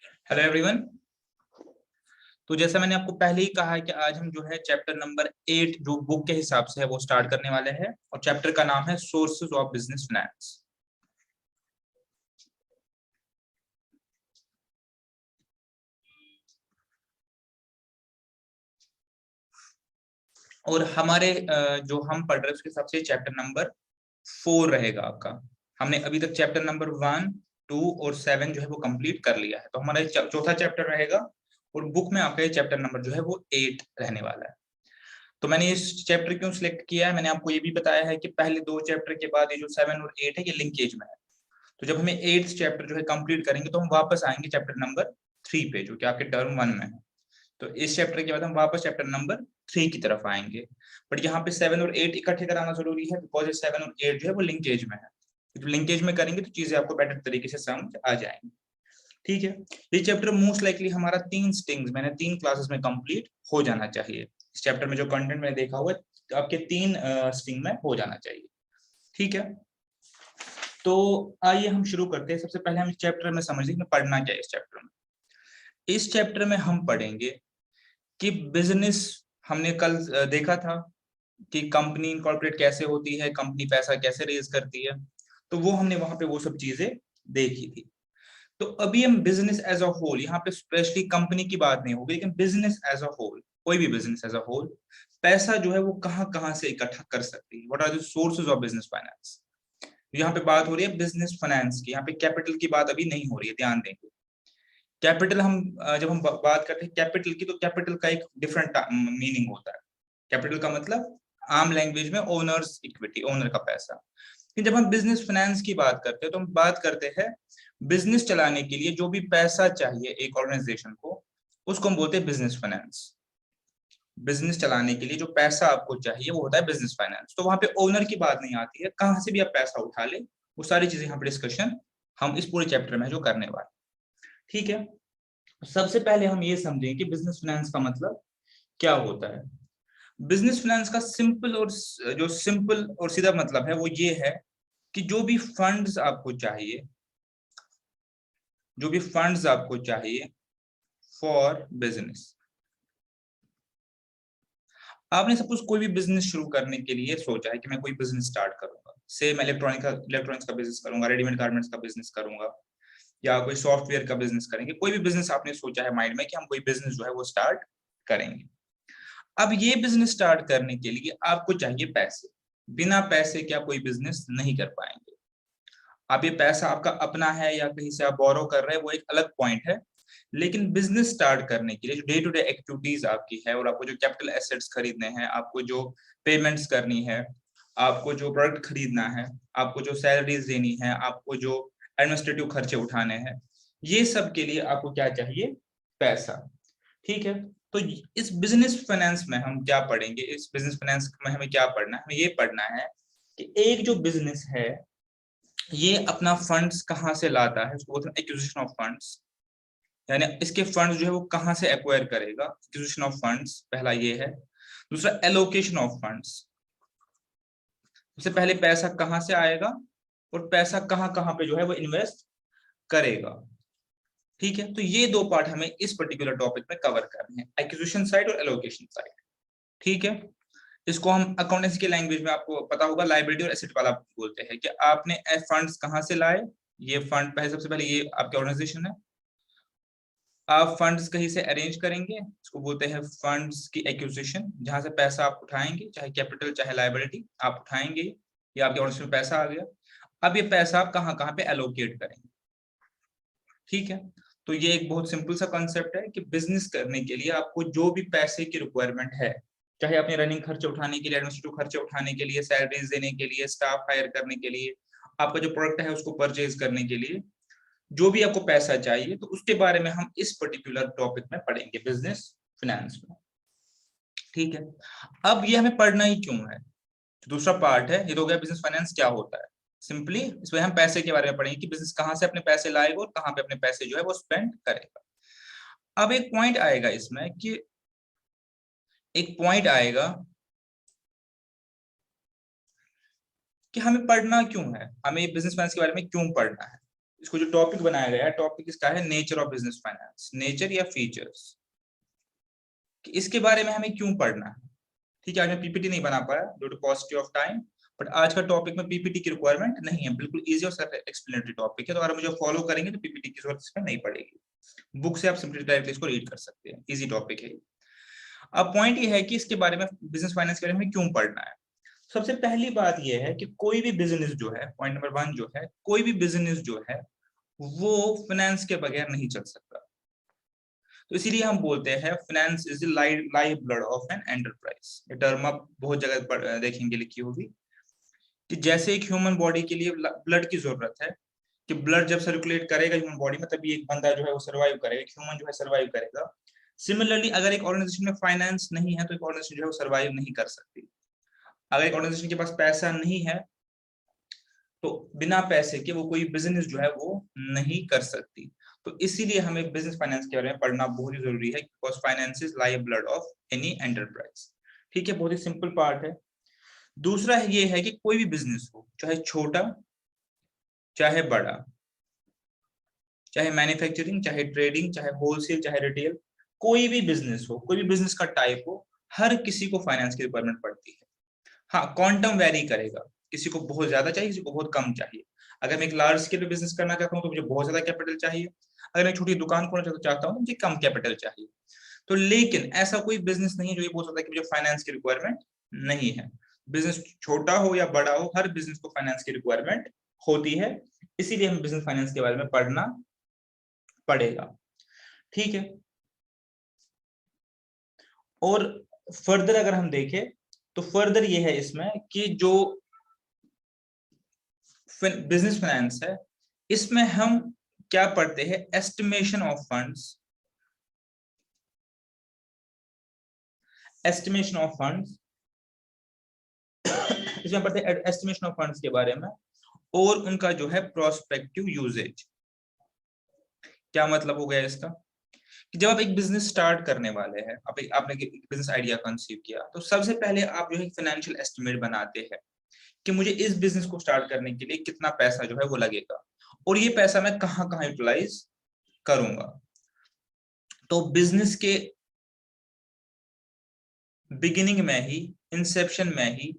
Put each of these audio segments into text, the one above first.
Hello everyone. तो जैसा मैंने आपको पहले ही कहा है कि आज हम जो है चैप्टर नंबर 8 जो बुक के हिसाब से है वो स्टार्ट करने वाले हैं और चैप्टर का नाम है सोर्सेज ऑफ बिजनेस फाइनेंस। और हमारे जो हम पढ़ रहे हैं उसके हिसाब से चैप्टर नंबर 4 रहेगा आपका। हमने अभी तक चैप्टर नंबर 1, 2 और 7 जो है वो कंप्लीट कर लिया है, तो हमारा चौथा चैप्टर रहेगा और बुक में आपका ये चैप्टर नंबर जो है वो 8 रहने वाला है। तो मैंने इस चैप्टर क्यों सिलेक्ट किया है, मैंने आपको ये भी बताया है कि पहले 2 चैप्टर के बाद ये जो 7 और 8 है ये लिंकेज में है। तो जब हमें 8th चैप्टर जो है कंप्लीट करेंगे तो हम वापस आएंगे चैप्टर नंबर 3 पे जो कि आपके टर्म 1 में है। तो इस चैप्टर के बाद हम वापस चैप्टर नंबर 3 की तरफ आएंगे। बट यहाँ पे 7 और 8 इकट्ठे कराना जरूरी है बिकॉज ये 7 और 8 जो है वो लिंकेज में है। तो लिंकेज में करेंगे तो चीजें आपको बेटर तरीके से समझ आ जाएंगी। ठीक है, ये चैप्टर मोस्ट लाइकली हमारा 3 स्टिंग्स मैंने 3 क्लासेस में कंप्लीट हो जाना चाहिए। इस चैप्टर में जो कंटेंट मैंने देखा हुआ है आपके 3 स्टिंग में हो जाना चाहिए। ठीक है, तो आइए हम शुरू करते हैं। सबसे पहले हम इस चैप्टर में समझें कि पढ़ना क्या है इस चैप्टर में। इस चैप्टर में हम पढ़ेंगे कि बिजनेस, हमने कल देखा था कि कंपनी इनकॉर्पोरेट कैसे होती है, कंपनी पैसा कैसे रेज करती है, तो वो हमने वहां पे वो सब चीजें देखी थी। तो अभी हम बिजनेस एज अ होल, यहाँ पे स्पेशली कंपनी की बात नहीं होगी लेकिन बिजनेस एज अ होल, कोई भी बिजनेस एज अ होल पैसा जो है वो कहाँ कहाँ से इकट्ठा कर सकती है। What are the sources of business finance. यहाँ पे बात हो रही है बिजनेस फाइनेंस की, यहाँ पे कैपिटल की बात अभी नहीं हो रही है, ध्यान देंगे। कैपिटल हम जब हम बात करते हैं कैपिटल की, तो कैपिटल का एक डिफरेंट मीनिंग होता है। कैपिटल का मतलब आम लैंग्वेज में ओनर्स इक्विटी, ओनर का पैसा। लेकिन जब हम बिजनेस फाइनेंस की बात करते हैं तो हम बात करते हैं बिजनेस चलाने के लिए जो भी पैसा चाहिए एक ऑर्गेनाइजेशन को, उसको हम बोलते हैं बिजनेस फाइनेंस। बिजनेस चलाने के लिए जो पैसा आपको चाहिए वो होता है बिजनेस फाइनेंस। तो वहां पे ओनर की बात नहीं आती है, कहां से भी आप पैसा उठा ले, वो सारी चीजें यहाँ पे डिस्कशन हम इस पूरे चैप्टर में जो करने वाले। ठीक है, सबसे पहले हम ये समझें कि बिजनेस फाइनेंस का मतलब क्या होता है। बिजनेस फाइनेंस का सिंपल और सीधा मतलब है वो ये है कि जो भी फंड्स आपको चाहिए फॉर बिजनेस। आपने सपोज कोई भी बिजनेस शुरू करने के लिए सोचा है कि मैं कोई बिजनेस स्टार्ट करूंगा, से मैं इलेक्ट्रॉनिक्स का बिजनेस करूंगा, रेडीमेड गारमेंट्स का बिजनेस करूंगा, या कोई सॉफ्टवेयर का बिजनेस करेंगे। कोई भी बिजनेस आपने सोचा है माइंड में कि हम कोई बिजनेस जो है वो स्टार्ट करेंगे। अब ये बिजनेस स्टार्ट करने के लिए आपको चाहिए पैसे। बिना पैसे के आप कोई बिजनेस नहीं कर पाएंगे। आप ये पैसा आपका अपना है या कहीं से आप बोरो कर रहे हैं वो एक अलग पॉइंट है, लेकिन बिजनेस स्टार्ट करने के लिए जो डे टू डे एक्टिविटीज आपकी है और आपको जो कैपिटल एसेट्स खरीदने हैं, आपको जो पेमेंट्स करनी है, आपको जो प्रोडक्ट खरीदना है, आपको जो सैलरीज देनी है, आपको जो एडमिनिस्ट्रेटिव खर्चे उठाने हैं, ये सब के लिए आपको क्या चाहिए? पैसा। ठीक है, तो इस बिजनेस फाइनेंस में हम क्या पढ़ेंगे, इस बिजनेस फाइनेंस में हमें क्या पढ़ना है? हमें ये पढ़ना है कि एक जो बिजनेस है ये अपना फंड्स कहाँ से लाता है, उसको बोलते हैं एक्विजिशन ऑफ फंड्स। यानी इसके फंड्स जो है वो कहाँ से एक्वायर करेगा, एक्विजिशन ऑफ फंड्स पहला ये है। दूसरा एलोकेशन ऑफ फंड्स, सबसे पहले पैसा कहाँ से आएगा और पैसा कहाँ कहाँ पे जो है वो इन्वेस्ट करेगा। ठीक है, तो ये 2 पार्ट हमें इस पर्टिकुलर टॉपिक में कवर करने हैं, एक्विजिशन साइड और एलोकेशन साइड। ठीक है, इसको हम अकाउंटेंसी की लैंग्वेज में आपको पता होगा लायबिलिटी और एसेट वाला बोलते हैं कि आपने फंड्स कहाँ से लाए। ये फंड पहले, सबसे पहले ये आपके ऑर्गेनाइजेशन है, आप फंड्स कहीं से अरेंज करेंगे, इसको बोलते हैं फंड्स की एक्विजिशन। जहां से पैसा आप उठाएंगे, चाहे कैपिटल चाहे लायबिलिटी आप उठाएंगे, ये आपके ऑर्गेनाइजेशन में पैसा आ गया। अब ये पैसा आप कहाँ कहाँ पे एलोकेट करेंगे। ठीक है, तो ये एक बहुत सिंपल सा कॉन्सेप्ट है कि बिजनेस करने के लिए आपको जो भी पैसे की रिक्वायरमेंट है, चाहे अपने रनिंग खर्चे उठाने के लिए, एडमिनिस्ट्रेटिव खर्चे उठाने के लिए, सैलरीज देने के लिए, स्टाफ हायर करने के लिए, आपका जो प्रोडक्ट है उसको परचेज करने के लिए, जो भी आपको पैसा चाहिए, तो उसके बारे में हम इस पर्टिकुलर टॉपिक में पढ़ेंगे बिजनेस फाइनेंस में। ठीक है, अब ये हमें पढ़ना ही क्यों है? दूसरा पार्ट है, ये तो हो गया बिजनेस फाइनेंस क्या होता है। सिंपली इसमें हम पैसे के बारे में पढ़ेंगे कि बिजनेस कहाँ से अपने पैसे लाएगा और कहाँ पे अपने पैसे जो है वो स्पेंड करेगा। अब एक पॉइंट आएगा इसमें कि एक पॉइंट आएगा कि हमें पढ़ना क्यों है, हमें बिजनेस फाइनेंस के बारे में क्यों पढ़ना है। इसको जो टॉपिक बनाया गया है, टॉपिक इसका है nature of business finance, nature या फीचर्स, कि इसके बारे में हमें क्यों पढ़ना है। ठीक है, आज मैं पीपीटी नहीं बना पाया due to positive of time, but आज का टॉपिक में पीपीटी की रिक्वायरमेंट नहीं है, बिल्कुल इजी और एक्सप्लेनेटरी टॉपिक है, तो अगर मुझे फॉलो करेंगे तो पीपीटी की जरूरत इसमें नहीं पड़ेगी, बुक से आप सिंपली डायरेक्टली इसको रीड कर सकते हैं, इजी टॉपिक है। अब पॉइंट ये है कि इसके बारे में, बिजनेस फाइनेंस के बारे में क्यों पढ़ना है। सबसे पहली बात ये है कि कोई भी बिजनेस जो है, पॉइंट नंबर 1 जो है, कोई भी बिजनेस जो है वो फाइनेंस के बगैर नहीं चल सकता। तो इसीलिए हम बोलते हैं finance is the life blood of an enterprise. ये टर्म आप बहुत जगह देखेंगे लिखी होगी, कि जैसे एक ह्यूमन बॉडी के लिए ब्लड की जरूरत है, कि ब्लड जब सर्कुलेट करेगा ह्यूमन बॉडी में तभी एक बंदा जो है वो सर्वाइव करेगा, एक ह्यूमन जो है सर्वाइव करेगा। सिमिलरली अगर एक ऑर्गेनाइजेशन में फाइनेंस नहीं है तो एक ऑर्गेनाइजेशन जो है वो सर्वाइव नहीं कर सकती। अगर एक ऑर्गेनाइजेशन के पास पैसा नहीं है तो बिना पैसे के वो कोई बिजनेस जो है वो नहीं कर सकती। तो इसीलिए हमें बिजनेस फाइनेंस के बारे में पढ़ना बहुत ही जरूरी है, because finance is life blood of any enterprise. ठीक है, बहुत ही सिंपल पार्ट है। दूसरा ये है कि कोई भी बिजनेस हो, चाहे छोटा चाहे बड़ा, चाहे मैन्युफैक्चरिंग चाहे ट्रेडिंग चाहे होलसेल चाहे रिटेल, कोई भी बिजनेस हो, कोई भी बिजनेस का टाइप हो, हर किसी को फाइनेंस की रिक्वायरमेंट पड़ती है। हाँ, क्वांटम वेरी करेगा, किसी को बहुत ज्यादा चाहिए, किसी को बहुत कम चाहिए। अगर मैं एक लार्ज स्केल पे बिजनेस करना चाहता हूँ तो मुझे बहुत ज्यादा कैपिटल चाहिए, अगर मैं छोटी दुकान खोलना चाहता हूँ तो मुझे कम कैपिटल चाहिए। तो लेकिन ऐसा कोई बिजनेस नहीं है जो ये बोल सकता है कि मुझे फाइनेंस की रिक्वायरमेंट नहीं है। बिजनेस छोटा हो या बड़ा हो, हर बिजनेस को फाइनेंस की रिक्वायरमेंट होती है, इसीलिए हमें बिजनेस फाइनेंस के बारे में पढ़ना पड़ेगा। ठीक है, और फर्दर अगर हम देखें तो फर्दर ये है इसमें कि जो बिजनेस फाइनेंस है इसमें हम क्या पढ़ते हैं, estimation of funds, estimation of funds इसमें पढ़ते हैं एस्टिमेशन ऑफ फंड्स के बारे में, और उनका जो है प्रोस्पेक्टिव यूजेज। क्या मतलब हो गया इसका, कि जब आप एक बिजनेस स्टार्ट करने वाले हैं, आपने बिजनेस आइडिया कंसीव किया, तो सबसे पहले आप जो है फाइनेंशियल एस्टिमेट बनाते हैं कि मुझे इस बिजनेस को स्टार्ट करने के लिए कितना पैसा जो है वो लगेगा, और ये पैसा मैं कहाँ कहाँ यूटिलाइज करूंगा। तो बिजनेस के बिगिनिंग में ही, इंसेप्शन में ही,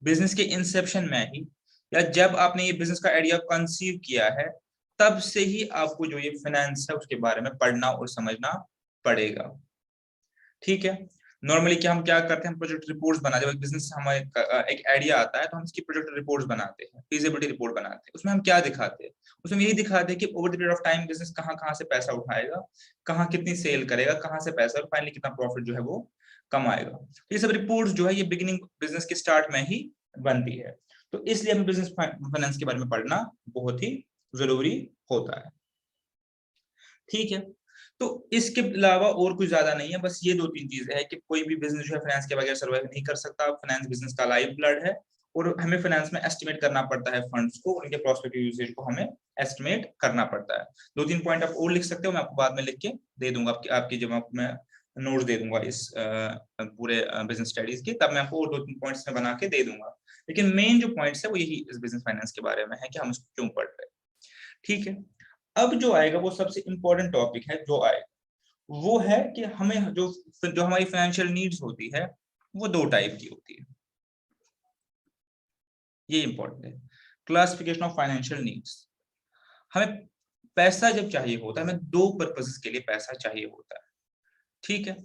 बिजनेस के इंसेप्शन में ही, या जब आपने ये बिजनेस का आइडिया कंसीव किया है, तब से ही आपको जो ये फाइनेंस है उसके बारे में पढ़ना और समझना पड़ेगा। ठीक है, नॉर्मली क्या हम क्या करते हैं, हम प्रोजेक्ट रिपोर्ट्स बना, जब एक बिजनेस हमारे एक आइडिया आता है तो हम इसकी प्रोजेक्ट रिपोर्ट्स बनाते हैं, फीजिबिलिटी रिपोर्ट बनाते हैं। उसमें हम क्या दिखाते हैं, उसमें यही दिखाते हैं कि over the period of time business कहाँ कहाँ से पैसा उठाएगा, कहाँ कितनी सेल करेगा, कहाँ से पैसा, और फाइनली कितना प्रॉफिट जो है वो कमाएगा। तो ये सब रिपोर्ट्स जो है ये बिगिनिंग बिजनेस के स्टार्ट में ही बनती है। तो इसलिए हमें बिजनेस फाइनेंस के बारे में पढ़ना बहुत ही जरूरी होता है। ठीक है, तो इसके अलावा और कुछ ज्यादा नहीं है, बस ये 2-3 चीजें है कि कोई भी बिजनेस जो है फाइनेंस के बगैर सर्वाइव नहीं कर सकता। फाइनेंस बिजनेस का लाइफ ब्लड है, और हमें फाइनेंस में एस्टिमेट करना पड़ता है फंड्स को, उनके प्रोस्पेक्टिव यूसेज को हमें एस्टिमेट करना पड़ता है। 2-3 पॉइंट आप और लिख सकते हो, मैं आपको बाद में लिख के दे दूंगा, आपकी जब आपको मैं नोट्स दे दूंगा इस पूरे बिजनेस स्टडीज के, तब मैं आपको और 2-3 पॉइंट्स में बना के दे दूंगा। लेकिन मेन जो पॉइंट्स है वो यही इस बिजनेस फाइनेंस के बारे में है कि हम इसको क्यों पढ़ रहे हैं। ठीक है, अब जो आएगा वो सबसे इंपॉर्टेंट टॉपिक है जो आएगा, वो है कि हमें जो जो हमारी फाइनेंशियल नीड्स होती है वो 2 टाइप की होती है। ये इंपॉर्टेंट है, क्लासिफिकेशन ऑफ फाइनेंशियल नीड्स। हमें पैसा जब चाहिए होता है, हमें 2 पर्पसेस के लिए पैसा चाहिए होता है। ठीक है,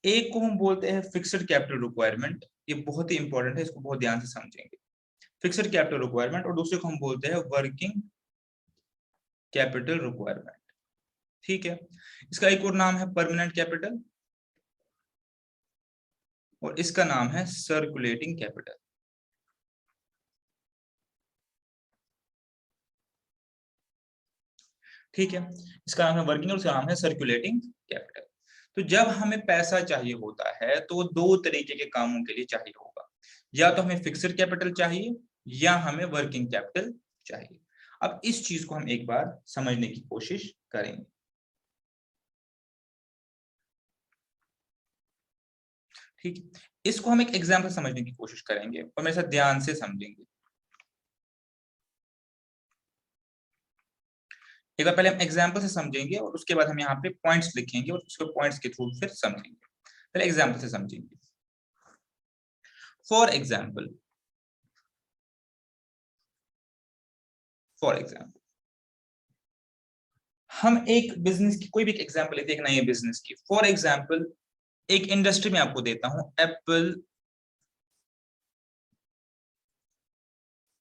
एक को हम बोलते हैं फिक्स्ड कैपिटल रिक्वायरमेंट, ये बहुत ही इंपॉर्टेंट है, इसको बहुत ध्यान से समझेंगे, फिक्स्ड कैपिटल रिक्वायरमेंट, और दूसरे को हम बोलते हैं वर्किंग कैपिटल रिक्वायरमेंट। ठीक है, इसका एक और नाम है परमानेंट कैपिटल, और इसका नाम है सर्कुलेटिंग कैपिटल। ठीक है, इसका नाम है वर्किंग और इसका नाम है सर्कुलेटिंग कैपिटल। तो जब हमें पैसा चाहिए होता है तो 2 तरीके के कामों के लिए चाहिए होगा, या तो हमें फिक्स्ड कैपिटल चाहिए या हमें वर्किंग कैपिटल चाहिए। अब इस चीज को हम एक बार समझने की कोशिश करेंगे। ठीक है, इसको हम एक एग्जाम्पल समझने की कोशिश करेंगे और मेरे साथ ध्यान से समझेंगे। एक बार पहले हम एग्जाम्पल से समझेंगे और उसके बाद हम यहाँ पे पॉइंट्स लिखेंगे और उसके पॉइंट्स के थ्रू फिर समझेंगे। पहले एग्जाम्पल से समझेंगे। फॉर एग्जाम्पल हम एक बिजनेस की कोई भी एग्जाम्पल लेते हैं, एक नए बिजनेस की। फॉर एग्जाम्पल एक इंडस्ट्री में आपको देता हूं, एप्पल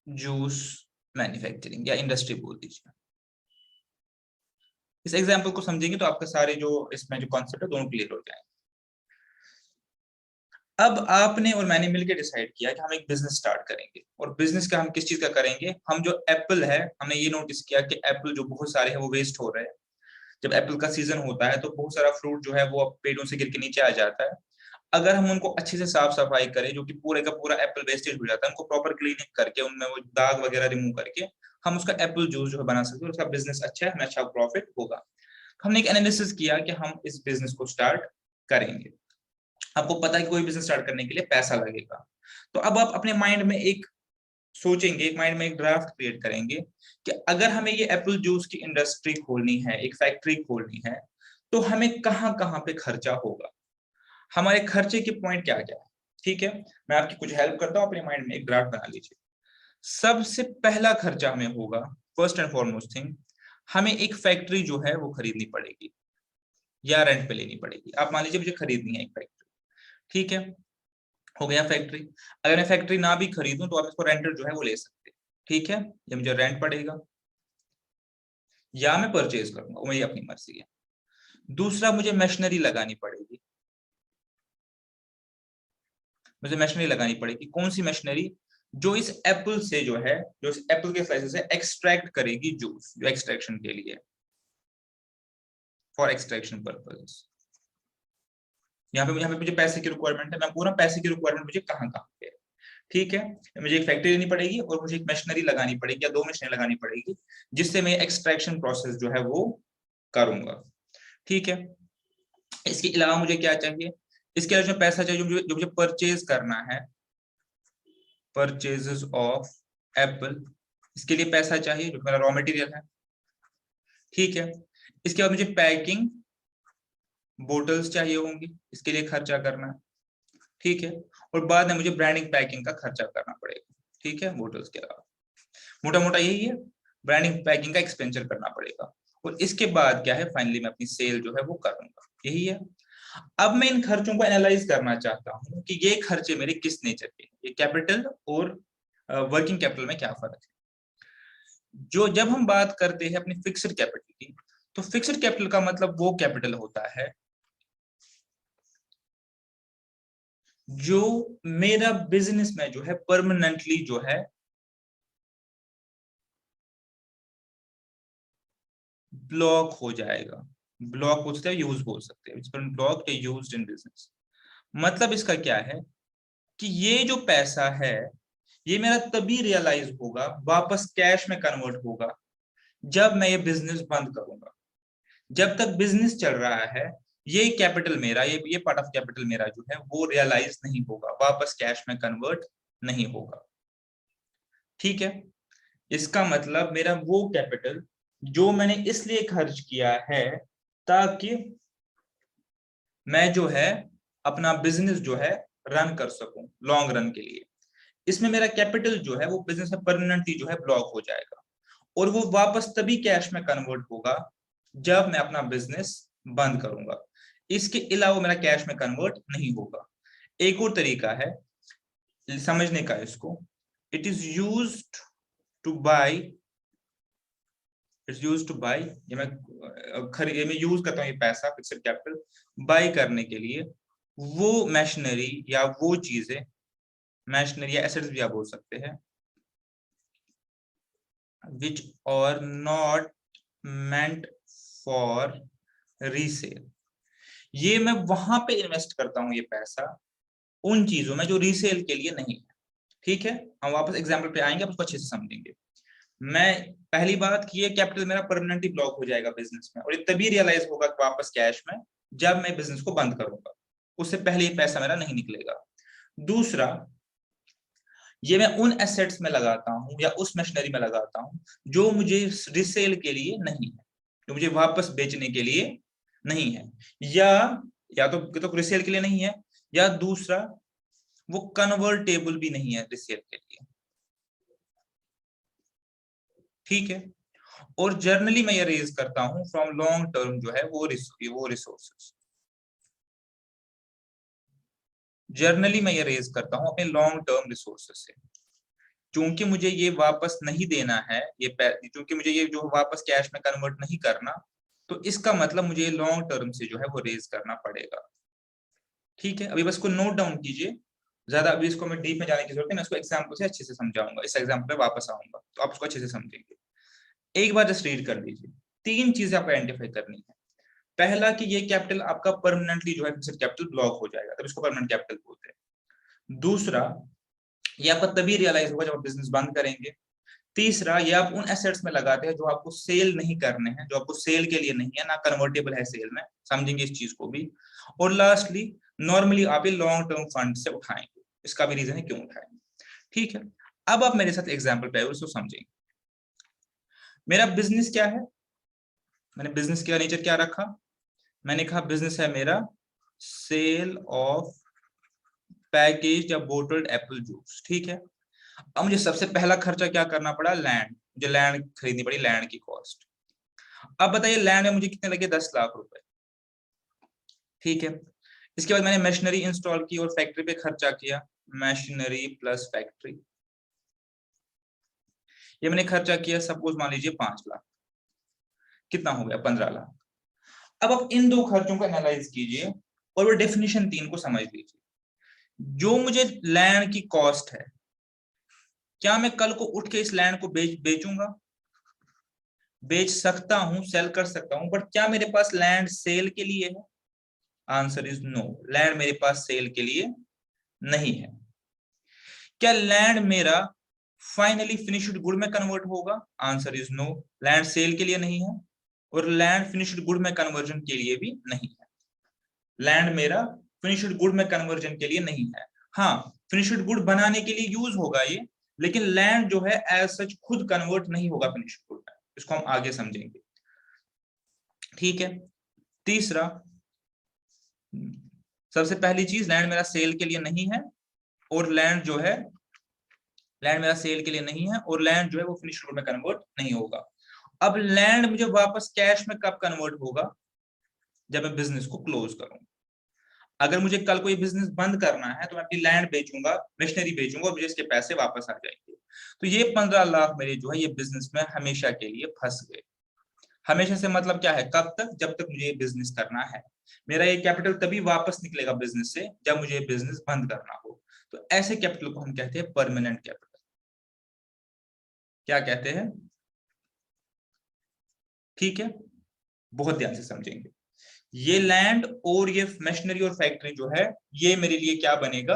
जूस मैन्युफैक्चरिंग या इंडस्ट्री बोल दीजिए। इस एग्जाम्पल को समझेंगे तो आपका सारे जो इसमें जो कॉन्सेप्ट है दोनों क्लियर हो जाएंगे। अब आपने और मैंने मिलकर डिसाइड किया कि हम एक बिजनेस स्टार्ट करेंगे, और बिजनेस का हम किस चीज का करेंगे, हम जो एप्पल है, हमने ये नोटिस किया कि एप्पल जो बहुत सारे हैं वो वेस्ट हो रहे हैं। जब एप्पल का सीजन होता है तो बहुत सारा फ्रूट जो है वो पेड़ों से गिर के नीचे आ जाता है। अगर हम उनको अच्छे से साफ सफाई करें, जो कि पूरे का पूरा एप्पल वेस्टेज हो जाता है, उनको प्रॉपर क्लीनिंग करके उनमें वो दाग वगैरह रिमूव करके हम उसका एप्पल जूस जो है बना सकते हैं, उसका बिजनेस अच्छा है, हमें अच्छा प्रॉफिट होगा। हमने एक एनालिसिस किया कि हम इस बिजनेस को स्टार्ट करेंगे। आपको पता है कि कोई बिजनेस स्टार्ट करने के लिए पैसा लगेगा, तो अब आप अपने माइंड में एक सोचेंगे, एक माइंड में एक ड्राफ्ट क्रिएट करेंगे कि अगर हमें ये एप्पल जूस की इंडस्ट्री खोलनी है, एक फैक्ट्री खोलनी है, तो हमें कहाँ कहाँ पे खर्चा होगा, हमारे खर्चे के पॉइंट क्या क्या है। ठीक है, मैं आपकी कुछ हेल्प करता हूँ, अपने माइंड में एक ड्राफ्ट बना लीजिए। सबसे पहला खर्चा हमें होगा, फर्स्ट एंड फॉरमोस्ट थिंग, हमें एक फैक्ट्री जो है वो खरीदनी पड़ेगी या रेंट पे लेनी पड़ेगी। आप मान लीजिए मुझे खरीदनी है एक फैक्ट्री, ठीक है, हो गया फैक्ट्री। अगर मैं फैक्ट्री ना भी खरीदूं तो आप इसको रेंटर जो है वो ले सकते हैं, ठीक है, ये मुझे रेंट पड़ेगा या मैं परचेज करूंगा, वो मेरी अपनी मर्जी है। दूसरा, मुझे मशीनरी लगानी पड़ेगी, मुझे मशीनरी लगानी पड़ेगी। कौन सी मशीनरी? जो इस एप्पल से जो है, जो इस एप्पल के स्लाइसेस से एक्सट्रैक्ट करेगी जूस, जो एक्सट्रैक्शन के लिए, फॉर एक्सट्रैक्शन पर्पस। यहाँ पे मुझे पैसे की रिक्वायरमेंट है, मैं पूरा पैसे की रिक्वायरमेंट मुझे कहाँ कहाँ पे है। ठीक है, मुझे एक फैक्ट्री लेनी पड़ेगी और मुझे एक मशीनरी लगानी पड़ेगी या दो मशीनरी लगानी पड़ेगी, जिससे मैं एक्सट्रैक्शन प्रोसेस जो है वो करूंगा। ठीक है, इसके अलावा मुझे क्या चाहिए? इसके अलावा जो पैसा चाहिए, जो मुझे परचेज करना है, परचेजेस ऑफ एप्पल, इसके लिए पैसा चाहिए, जो मेरा रॉ मटेरियल है। ठीक है, इसके बाद मुझे पैकिंग बोटल्स चाहिए होंगी, इसके लिए खर्चा करना है। ठीक है, और बाद में मुझे ब्रांडिंग पैकिंग का खर्चा करना पड़ेगा। ठीक है, बोटल्स के अलावा मोटा मोटा यही है, ब्रांडिंग पैकिंग का एक्सपेंचर करना पड़ेगा। और इसके बाद क्या है, फाइनली मैं अपनी सेल जो है वो करूंगा, यही है। अब मैं इन खर्चों को एनालाइज करना चाहता हूं कि ये खर्चे मेरे किस नेचर के, ये कैपिटल और वर्किंग कैपिटल में क्या फर्क है। जो जब हम बात करते हैं अपनी फिक्स्ड कैपिटल की, तो फिक्स्ड कैपिटल का मतलब वो कैपिटल होता है जो मेरा बिजनेस में जो है परमानेंटली जो है ब्लॉक हो जाएगा। ब्लॉक बोल सकते हैं, यूज बोल सकते हैं, ब्लॉक या यूज्ड इन बिजनेस। मतलब इसका क्या है कि ये जो पैसा है ये मेरा तभी रियलाइज होगा, वापस कैश में कन्वर्ट होगा, जब मैं ये बिजनेस बंद करूंगा। जब तक बिजनेस चल रहा है, ये कैपिटल मेरा, ये पार्ट ऑफ कैपिटल मेरा जो है वो रियलाइज नहीं होगा, वापस कैश में कन्वर्ट नहीं होगा। ठीक है, इसका मतलब मेरा वो कैपिटल जो मैंने इसलिए खर्च किया है ताकि मैं जो है अपना बिजनेस जो है रन कर सकूं लॉन्ग रन के लिए, इसमें मेरा कैपिटल जो है वो बिजनेस में परमानेंटली जो है ब्लॉक हो जाएगा, और वो वापस तभी कैश में कन्वर्ट होगा जब मैं अपना बिजनेस बंद करूंगा। इसके अलावा मेरा कैश में कन्वर्ट नहीं होगा। एक और तरीका है समझने का इसको, it is used to buy, it's used to buy, ये मैं यूज करता हूँ ये पैसा, फिक्स्ड कैपिटल, बाय करने के लिए वो मशीनरी या वो चीजें, मशीनरी या एसेट्स भी आप बोल सकते हैं, which are not meant for resale। ये मैं वहां पे इन्वेस्ट करता हूं ये पैसा, उन चीजों में जो रीसेल के लिए नहीं है। ठीक है, हम वापस एग्जांपल पे आएंगे, आप उसको अच्छे से समझेंगे। मैं पहली बात कि ये कैपिटल मेरा परमानेंटली ब्लॉक हो जाएगा बिजनेस में, और ये तभी रियलाइज होगा वापस कैश में जब मैं बिजनेस को बंद करूंगा, उससे पहले ये पैसा मेरा नहीं निकलेगा। दूसरा, ये मैं उन एसेट्स में लगाता हूं या उस मशीनरी में लगाता हूं जो मुझे रिसेल के लिए नहीं है। जो मुझे वापस बेचने के लिए नहीं है, या तो रिसेल के लिए नहीं है, या दूसरा वो कन्वर्टेबल भी नहीं है रिसेल के लिए। ठीक है, और जर्नली मैं ये रेज करता हूं फ्रॉम लॉन्ग टर्म जो है वो रिसोर्सेस। जर्नली मैं ये रेज करता हूं अपने लॉन्ग टर्म रिसोर्सेस से, क्योंकि मुझे ये वापस नहीं देना है, क्योंकि मुझे ये जो वापस कैश में कन्वर्ट नहीं करना, तो इसका मतलब मुझे लॉन्ग टर्म से जो है वो रेज करना पड़ेगा। ठीक है, अभी बस को नोट डाउन कीजिए, ज्यादा अभी इसको मैं डीप में जाने की जरूरत है, मैं इसको एग्जाम्पल से अच्छे से समझाऊंगा, इस एग्जाम्पल पे वापस आऊंगा तो आप उसको अच्छे से समझेंगे। एक बार जस्ट रीड कर लीजिए, तीन चीजें आपको आइडेंटिफाई करनी है। पहला कि ये कैपिटल आपका परमानेंटली जो है फिक्स्ड कैपिटल ब्लॉक हो जाएगा, तब इसको परमानेंट कैपिटल बोलते हैं। दूसरा, ये आपको तभी रियलाइज होगा जब आप बिजनेस बंद करेंगे। तीसरा, ये आप उन एसेट्स में लगाते हैं जो आपको सेल नहीं करने हैं, जो आपको सेल के लिए नहीं है, ना कन्वर्टेबल है सेल में, समझेंगे इस चीज को भी। और लास्टली, नॉर्मली आप ये लॉन्ग टर्म फंड से उठाएंगे, इसका भी रीजन है क्यों उठाएंगे। ठीक है, अब आप मेरे साथ एग्जाम्पल पे उसको समझेंगे। मेरा बिजनेस क्या है, मैंने बिजनेस का नेचर क्या रखा, मैंने कहा बिजनेस है मेरा सेल ऑफ पैकेज या बोटल्ड एप्पल जूस। ठीक है, अब मुझे सबसे पहला खर्चा क्या करना पड़ा, लैंड, मुझे लैंड खरीदनी पड़ी, लैंड की कॉस्ट। अब बताइए लैंड में मुझे कितने लगे, 10 लाख रुपए। ठीक है, इसके बाद मैंने मशीनरी इंस्टॉल की और फैक्ट्री पे खर्चा किया, मशीनरी प्लस फैक्ट्री, ये मैंने खर्चा किया सपोज मान लीजिए 5 लाख, कितना हो गया, 15 लाख। अब आप इन दो खर्चों को एनालाइज कीजिए और वो डेफिनेशन 3 को समझ लीजिए। जो मुझे लैंड की कॉस्ट है, क्या मैं कल को उठ के इस लैंड को बेचूंगा, बेच सकता हूं, सेल कर सकता हूं, बट क्या मेरे पास लैंड सेल के लिए है, आंसर इज नो, लैंड मेरे पास सेल के लिए नहीं है। क्या लैंड मेरा फाइनली फिनिश्ड गुड में कन्वर्ट होगा, answer is no, land sale के लिए नहीं है और लैंड फिनिश्ड गुड में कन्वर्जन के लिए भी नहीं है। लैंड मेरा फिनिश्ड गुड में कन्वर्जन के लिए नहीं है, हाँ फिनिश्ड गुड बनाने के लिए यूज होगा ये, लेकिन लैंड जो है एज सच खुद कन्वर्ट नहीं होगा फिनिश्ड गुड में, इसको हम आगे समझेंगे। ठीक है, तीसरा, सबसे पहली चीज, लैंड मेरा सेल के लिए नहीं है और लैंड जो है, लैंड मेरा सेल के लिए नहीं है और लैंड जो है वो फिनिश्ड गुड में कन्वर्ट नहीं होगा। अब लैंड मुझे वापस कैश में कब कन्वर्ट होगा, जब मैं बिजनेस को क्लोज करूंगा। अगर मुझे कल कोई बिजनेस बंद करना है तो मैं अपनी लैंड बेचूंगा, मशीनरी बेचूंगा और मुझे इसके पैसे वापस आ जाएंगे। तो ये 15 लाख मेरे जो है ये बिजनेस में हमेशा के लिए फंस गए। हमेशा से मतलब क्या है, कब तक, जब तक मुझे बिजनेस करना है। मेरा ये कैपिटल तभी वापस निकलेगा बिजनेस से जब मुझे बिजनेस बंद करना हो। तो ऐसे कैपिटल को हम कहते हैं परमानेंट कैपिटल। क्या कहते हैं, ठीक है, बहुत ध्यान से समझेंगे। ये लैंड और ये मशीनरी और फैक्ट्री जो है, ये मेरे लिए क्या बनेगा,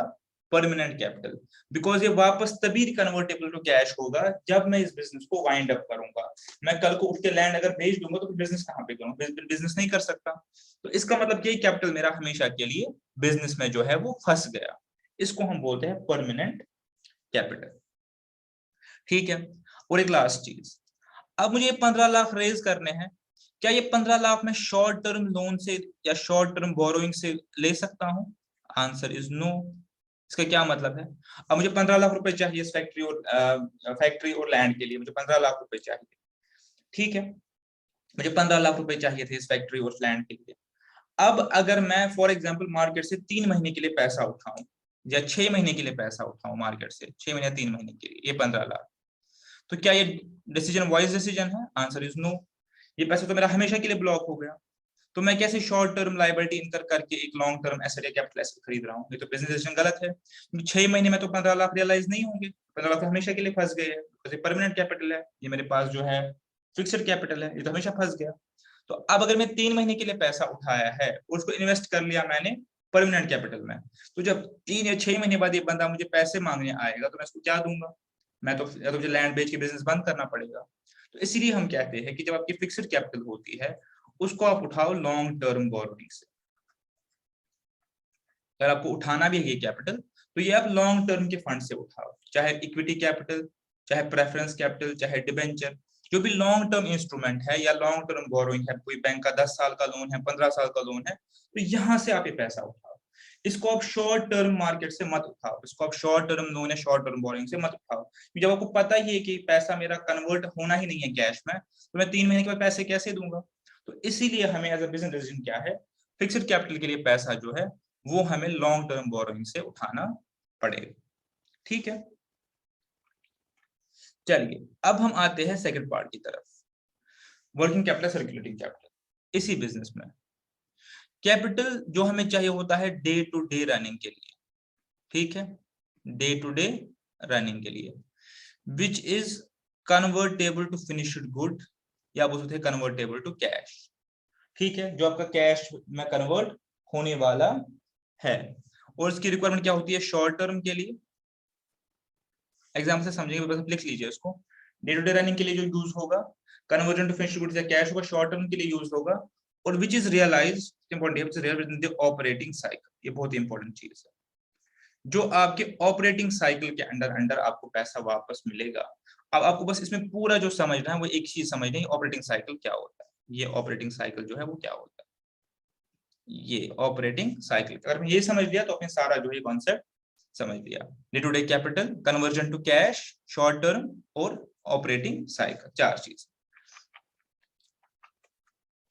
परमानेंट कैपिटल, बिकॉज ये वापस तभी कन्वर्टेबल टू कैश होगा जब मैं इस बिजनेस को वाइंड अप करूंगा। मैं कल को उठ के लैंड अगर बेच दूंगा तो बिजनेस कहां पे करूंगा, बिजनेस नहीं कर सकता। तो इसका मतलब ये कैपिटल मेरा हमेशा के लिए बिजनेस में जो है वो फंस गया, इसको हम बोलते हैं परमानेंट कैपिटल। ठीक है, और एक लास्ट चीज, अब मुझे 15 लाख रेज करने हैं, क्या ये 15 लाख में शॉर्ट टर्म लोन से या शॉर्ट टर्म बोरोइंग से ले सकता हूं, आंसर इज नो। इसका क्या मतलब है, अब मुझे 15 लाख रुपए चाहिए इस फैक्ट्री और लैंड के लिए, मुझे 15 लाख रुपए चाहिए। ठीक है, मुझे 15 लाख रुपए चाहिए थे इस फैक्ट्री और लैंड के लिए। अब अगर मैं फॉर एग्जाम्पल मार्केट से 3 महीने के लिए पैसा उठाऊं या 6 महीने के लिए पैसा उठाऊं, मार्केट से 6 महीने 3 महीने के लिए ये 15 लाख, तो क्या ये डिसीजन वाइज डिसीजन है, आंसर इज नो। ये पैसा तो मेरा हमेशा के लिए ब्लॉक हो गया। तो मैं कैसे शॉर्ट टर्म लायबिलिटी इनकर करके एक लॉन्ग टर्म एसेट या कैपिटल एसेट खरीद रहा हूँ, ये तो बिजनेस डिसीजन गलत है, क्योंकि 6 महीने में तो 15 लाख रियलाइज नहीं होंगे, 15 लाख तो हमेशा के लिए फंस गए हैं, तो परमानेंट कैपिटल है, ये मेरे पास जो है फिक्स्ड कैपिटल है, ये तो हमेशा फंस गया। तो अब अगर मैं 3 महीने के लिए पैसा उठाया है उसको इन्वेस्ट कर लिया मैंने परमानेंट कैपिटल में, तो जब 3 या 6 महीने बाद ये बंदा मुझे पैसे मांगने आएगा तो मैं उसको क्या दूंगा, मैं तो या तो मुझे लैंड बेच के बिजनेस बंद करना पड़ेगा। तो इसीलिए हम कहते हैं कि जब आपकी फिक्स्ड कैपिटल होती है उसको आप उठाओ लॉन्ग टर्म बोरोइंग से। अगर आपको उठाना भी है ये कैपिटल तो ये आप लॉन्ग टर्म के फंड से उठाओ, चाहे इक्विटी कैपिटल, चाहे प्रेफरेंस कैपिटल, चाहे डिबेंचर, जो भी लॉन्ग टर्म इंस्ट्रूमेंट है या लॉन्ग टर्म बोरोइंग है, कोई बैंक का 10 साल का लोन है, 15 साल का लोन है, तो यहाँ से आप ये पैसा उठाओ। इसको आप शॉर्ट टर्म मार्केट से मत उठाओ, इसको आप शॉर्ट टर्म लोन है, शॉर्ट टर्म बोरोइंग से मत उठाओ। जब आपको पता ही है कि पैसा मेरा कन्वर्ट होना ही नहीं है कैश में, तो मैं 3 महीने के बाद पैसे कैसे दूंगा। तो इसीलिए हमें एज अ बिजनेस डिसीजन क्या है, फिक्स्ड कैपिटल के लिए पैसा जो है वो हमें लॉन्ग टर्म बोरोइंग से उठाना पड़ेगा। ठीक है, चलिए अब हम आते हैं सेकंड पार्ट की तरफ, वर्किंग कैपिटल, सर्कुलेटिंग कैपिटल। इसी बिजनेस में कैपिटल जो हमें चाहिए होता है डे टू डे रनिंग के लिए, ठीक है, डे टू डे रनिंग के लिए, which is convertible to finished good, या बोल सकते हैं कन्वर्टेबल टू कैश। ठीक है, जो आपका कैश में कन्वर्ट होने वाला है, और इसकी रिक्वायरमेंट क्या होती है शॉर्ट टर्म के लिए। एग्जाम्पल से समझेंगे, बस लिख लीजिए इसको। डे टू डे रनिंग के लिए जो यूज होगा, कन्वर्जन टू फिनिश्ड गुड्स या कैश होगा, शॉर्ट टर्म के लिए यूज होगा, और विच इज रियलाइज्ड, इंपॉर्टेंट है, realised in the operating cycle. ये बहुत इंपॉर्टेंट चीज है, जो आपके ऑपरेटिंग साइकिल के अंडर अंडर आपको पैसा वापस मिलेगा। अब आपको बस इसमें पूरा जो समझना है वो एक चीज समझना है, ऑपरेटिंग साइकिल क्या होता है। ये ऑपरेटिंग साइकिल जो है वो क्या होता है, ये ऑपरेटिंग साइकिल, अगर मैं ये समझ लिया तो अपने सारा जो है कॉन्सेप्ट समझ लिया। Day to day capital, conversion to cash, short term और ऑपरेटिंग साइकिल, 4 चीज।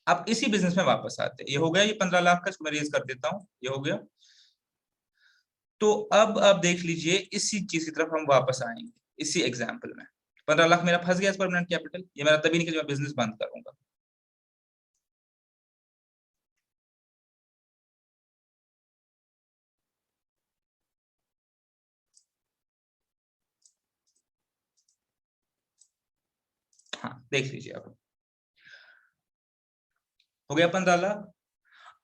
अब इसी बिजनेस में वापस आते हैं, ये हो गया, ये 15 लाख का, इसको मैं रेज कर देता हूं, ये हो गया। तो अब आप देख लीजिए इसी चीज की तरफ हम वापस आएंगे, इसी एग्जाम्पल में 15 लाख मेरा फंस गया परमानेंट कैपिटल, ये मेरा तभी नहीं कि मैं बिजनेस बंद करूंगा। हाँ देख लीजिए, अब हो गया 15 लाख।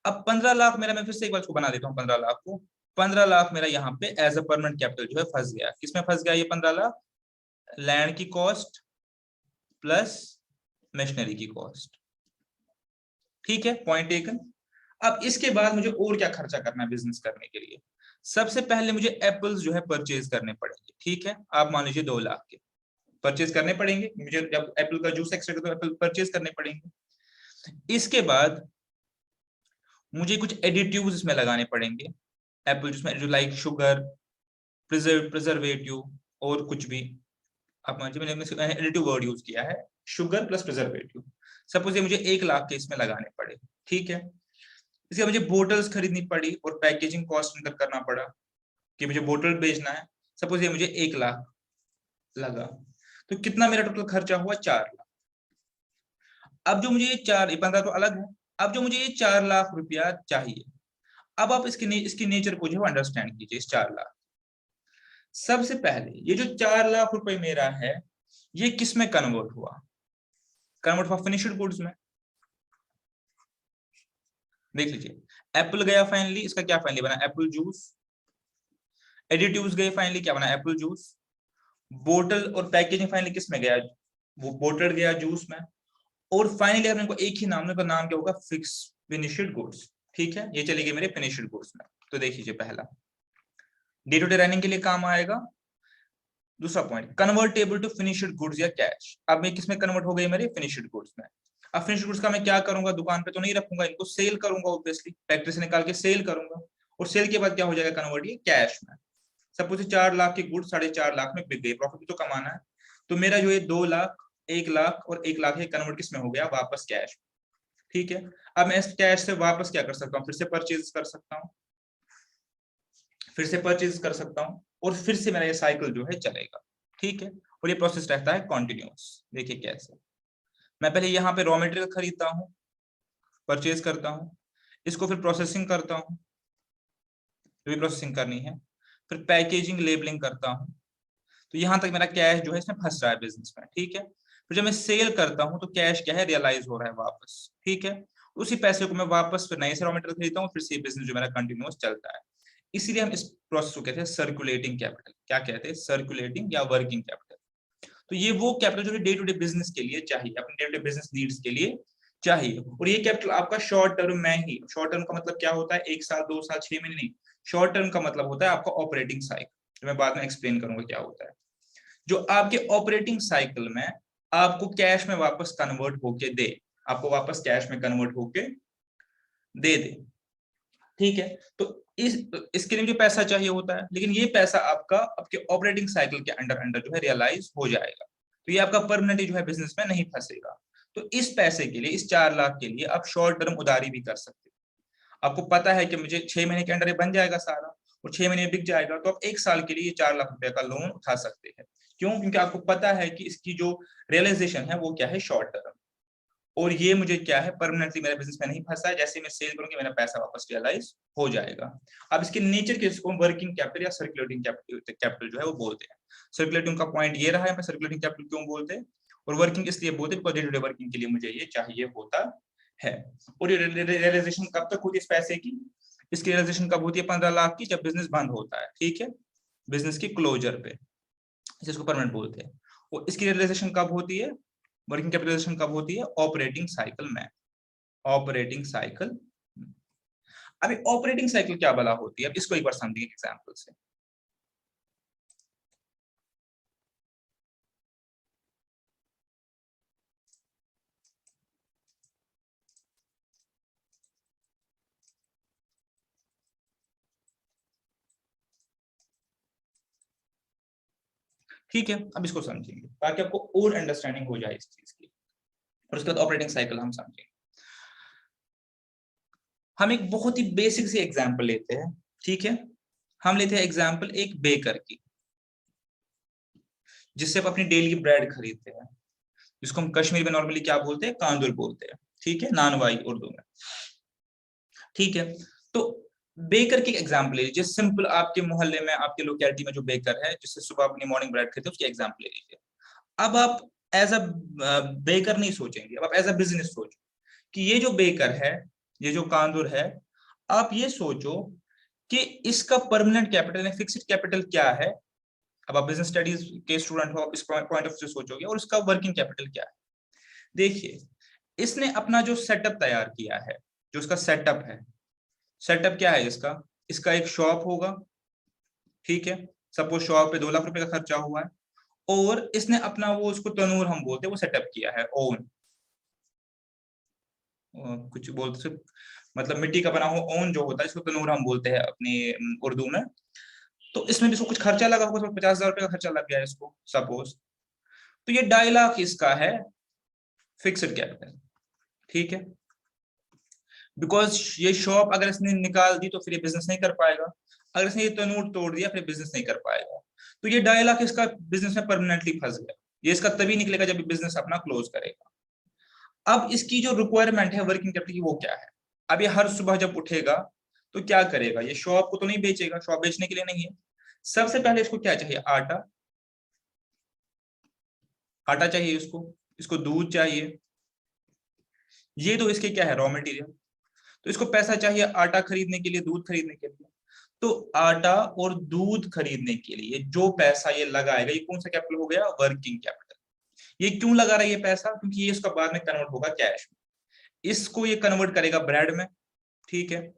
अब 15 लाख मेरा, मैं फिर से एक बार इसको बना देता हूँ 15 लाख को। 15 लाख मेरा यहाँ पे एज अ परमानेंट कैपिटल जो है फंस गया। किसमें फंस गया ये 15 लाख, लैंड की कॉस्ट प्लस मशीनरी की कॉस्ट। ठीक है, पॉइंट टेकन। अब इसके बाद मुझे और क्या खर्चा करना है बिजनेस करने के लिए। सबसे पहले मुझे एप्पल्स जो है परचेज करने पड़ेंगे। ठीक है, आप मान लीजिए 2 लाख के परचेज करने पड़ेंगे मुझे, जब एप्पल का जूस एक्सट्रैक्ट तो एप्पल परचेज करने पड़ेंगे। इसके बाद मुझे कुछ एडिटिव्स इसमें लगाने पड़ेंगे एप्पल जूस में, जो लाइक शुगर, प्रिजर्वेटिव और कुछ भी। आप मान लीजिए मैंने एडिटिव वर्ड यूज किया है, शुगर प्लस प्रिजर्वेटिव। सपोज ये मुझे 1 लाख के इसमें लगाने पड़े। ठीक है, इसके मुझे बोटल्स खरीदनी पड़ी और पैकेजिंग कॉस्ट इनकर करना पड़ा कि मुझे बोतल बेचना है। सपोज ये मुझे 1 लाख लगा, तो कितना मेरा टोटल खर्चा हुआ 4 लाख। अब जो मुझे ये 15 तो अलग है, अब जो मुझे ये 4 लाख रुपया चाहिए, अब आप इसकी नेचर को जो अंडरस्टैंड कीजिए। इस 4 लाख, सबसे पहले ये जो 4 लाख रुपए मेरा है, ये किस में कन्वर्ट हुआ, कन्वर्ट हुआ फिनिश्ड गुड्स में। देख लीजिए, एप्पल गया फाइनली, इसका क्या फाइनली बना, एप्पल जूस। एडिटिव्स गए फाइनली, क्या बना, एप्पल जूस। बोतल और पैकेजिंग फाइनली किस में गया, वो बोतल गया जूस में। और फाइनली अगर इनको एक ही नाम, का नाम क्या होगा, फिक्स फिनिश्ड गुड्स। ठीक है, ये चले गए मेरे फिनिश्ड गुड्स में। तो देख लीजिए, पहला डे टू डे रनिंग के लिए काम आएगा। दूसरा point, convertible to finished goods या कैश। अब मैं किसमें कन्वर्ट हो गई, मेरे फिनिश्ड गुड्स में। अब फिनिश्ड गुड्स का मैं क्या करूंगा, दुकान पे तो नहीं रखूंगा, इनको सेल करूंगा, ऑब्वियसली फैक्ट्री से निकाल के सेल करूंगा। और सेल के बाद क्या हो जाएगा, कन्वर्ट ये कैश में। सपोज 4 लाख के गुड्स 4.5 लाख में बिक गई, प्रॉफिट भी तो कमाना है। तो मेरा जो ये 2 लाख, 1 लाख और 1 लाख है, कन्वर्ट किसमें हो गया, वापस कैश। ठीक है, अब मैं इस कैश से वापस क्या कर सकता हूँ, फिर से परचेज कर सकता हूँ, फिर से परचेज कर सकता हूँ, और फिर से मेरा ये साइकिल जो है चलेगा। ठीक है, और ये प्रोसेस रहता है कॉन्टिन्यूअस। देखिए कैसे, मैं पहले यहाँ पे रॉ मटेरियल खरीदता हूँ, परचेज करता हूँ, इसको फिर प्रोसेसिंग करता हूँ, जो भी प्रोसेसिंग करनी है, फिर पैकेजिंग लेबलिंग करता हूँ। तो यहाँ तक मेरा कैश जो है इसमें फंस रहा है बिजनेस में। ठीक है, फिर जब मैं सेल करता हूँ तो कैश क्या है, रियलाइज हो रहा है वापस। ठीक है, उसी पैसे को मैं वापस फिर नए से रॉ मटेरियल खरीदता हूँ, फिर से बिजनेस जो मेरा कंटिन्यूअस चलता है। इसीलिए हम इस प्रोसेस को कहते हैं सर्कुलेटिंग कैपिटल। क्या कहते हैं, सर्कुलेटिंग या वर्किंग कैपिटल। तो ये वो कैपिटल जो डे टू डे बिजनेस के लिए चाहिए, अपने day to day business needs के लिए चाहिए। और ये कैपिटल आपका शॉर्ट टर्म में ही, शॉर्ट टर्म का मतलब क्या होता है, 1 साल 2 साल 6 महीने नहीं, शॉर्ट टर्म का मतलब होता है आपका ऑपरेटिंग साइकिल, जो मैं बाद में एक्सप्लेन करूंगा क्या होता है। जो आपके ऑपरेटिंग साइकिल में आपको कैश में वापस कन्वर्ट होके दे, आपको वापस कैश में कन्वर्ट होके दे दे। ठीक है, तो इसके लिए जो पैसा चाहिए होता है, लेकिन ये पैसा आपका आपके ऑपरेटिंग साइकिल के अंडर अंडर जो है रियलाइज हो जाएगा, तो ये आपका परमानेंटली जो है बिजनेस में नहीं फंसेगा। तो इस पैसे के लिए, इस 4 लाख के लिए आप शॉर्ट टर्म उधारी भी कर सकते हो। आपको पता है कि मुझे 6 महीने के अंदर ये बन जाएगा सारा, और 6 महीने में बिक जाएगा, तो आप 1 साल के लिए 4 लाख रुपए का लोन उठा सकते हैं। क्यों? क्योंकि आपको पता है कि इसकी जो रियलाइजेशन है वो क्या है, शॉर्ट टर्म, और ये मुझे क्या है, परमानेंटली मेरे बिजनेस में नहीं फंसा है, जैसे मैं सेल करूंगी मेरा पैसा वापस रियलाइज हो जाएगा। अब इसके नेचर के इसको वर्किंग कैपिटल या सर्कुलेटिंग कैपिटल जो है वो बोलते हैं। सर्कुलेटिंग का पॉइंट ये रहा है, सर्कुलेटिंग कैपिटल क्यों बोलते हैं, और वर्किंग इसलिए बोलते हैं because day to day working के लिए मुझे ये चाहिए होता है। और ये रियलाइजेशन कब तक होती है इस पैसे की? इसकी रियलाइजेशन कब होती है? 15 लाख की, जब बिजनेस बंद होता है। ठीक है, बिजनेस की क्लोजर पे, जिसको परमानेंट बोलते हैं। और इसकी रियलाइजेशन कब होती है, वर्किंग कैपिटलाइजेशन कब होती है? ऑपरेटिंग साइकिल में। Operating cycle. अभी ऑपरेटिंग साइकिल क्या भला होती है, अब इसको एक बार समझेंगे एग्जांपल से। ठीक है, अब इसको समझेंगे ताकि आपको और अंडरस्टैंडिंग हो जाए इस चीज की, और उसके बाद ऑपरेटिंग साइकिल हम समझेंगे। हम एक बहुत ही बेसिक सी एग्जांपल लेते हैं। ठीक है, हम लेते हैं एग्जांपल एक बेकर की, जिससे आप अपनी डेली ब्रेड खरीदते हैं, जिसको हम कश्मीर में नॉर्मली क्या बोलते हैं, कांदुल बोलते हैं। ठीक है, नानवाई उर्दू में। ठीक है, तो बेकर की एग्जांपल ले लीजिए, सिंपल आपके मोहल्ले में, आपके लोकेलिटी में जो बेकर है, जिससे सुबह अपनी मॉर्निंग ब्रेड खरीदते हैं, उसकी एग्जांपल ले लीजिए। अब आप एज अ बेकर नहीं सोचेंगे, अब आप एज अ बिजनेस सोचो कि ये जो बेकर है, ये जो कांदुर है, आप ये सोचो कि इसका परमानेंट कैपिटल या फिक्स्ड कैपिटल क्या है। अब आप बिजनेस स्टडीज के स्टूडेंट हो, आप इस पॉइंट ऑफ व्यू से सोचोगे, और उसका वर्किंग कैपिटल क्या है। देखिए, इसने अपना जो सेटअप तैयार किया है, जो उसका सेटअप है, सेटअप क्या है इसका? इसका एक शॉप होगा। ठीक है, सपोज शॉप पे 2 लाख रुपए का खर्चा हुआ है, और इसने अपना वो, उसको तनूर हम बोलते हैं, वो सेटअप किया है ओन, कुछ बोलते, मतलब मिट्टी का बना हुआ ओन जो होता है, इसको तनूर हम बोलते हैं अपनी उर्दू में। तो इसमें भी इसको कुछ खर्चा लगा होगा, 50,000 रुपए का खर्चा लग गया है इसको सपोज। तो ये 2.5 लाख इसका है फिक्स्ड कैपिटल। ठीक है, बिकॉज ये शॉप अगर इसने निकाल दी तो फिर ये बिजनेस नहीं कर पाएगा, अगर इसने ये तनूर तोड़ दिया फिर बिजनेस नहीं कर पाएगा। तो ये 2.5 लाख इसका बिजनेस में परमानेंटली फंस गया। ये इसका तभी निकलेगा जब बिजनेस अपना क्लोज करेगा। अब इसकी जो रिक्वायरमेंट है वर्किंग कैपिटल की, वो क्या है? अब ये हर सुबह जब उठेगा तो क्या करेगा, ये शॉप को तो नहीं बेचेगा, शॉप बेचने के लिए नहीं है। सबसे पहले इसको क्या चाहिए? आटा। आटा चाहिए इसको, इसको दूध चाहिए, ये तो इसके क्या है, रॉ मटेरियल। तो इसको पैसा चाहिए आटा खरीदने के लिए, दूध खरीदने के लिए। तो आटा और दूध खरीदने के लिए जो पैसा ये लगाएगा, ये कौन सा कैपिटल हो गया? Working capital. ये क्यों लगा रहा है ये पैसा? क्योंकि ये इसका बाद में कन्वर्ट होगा कैश में। इसको ये कन्वर्ट करेगा ब्रेड में। ठीक है,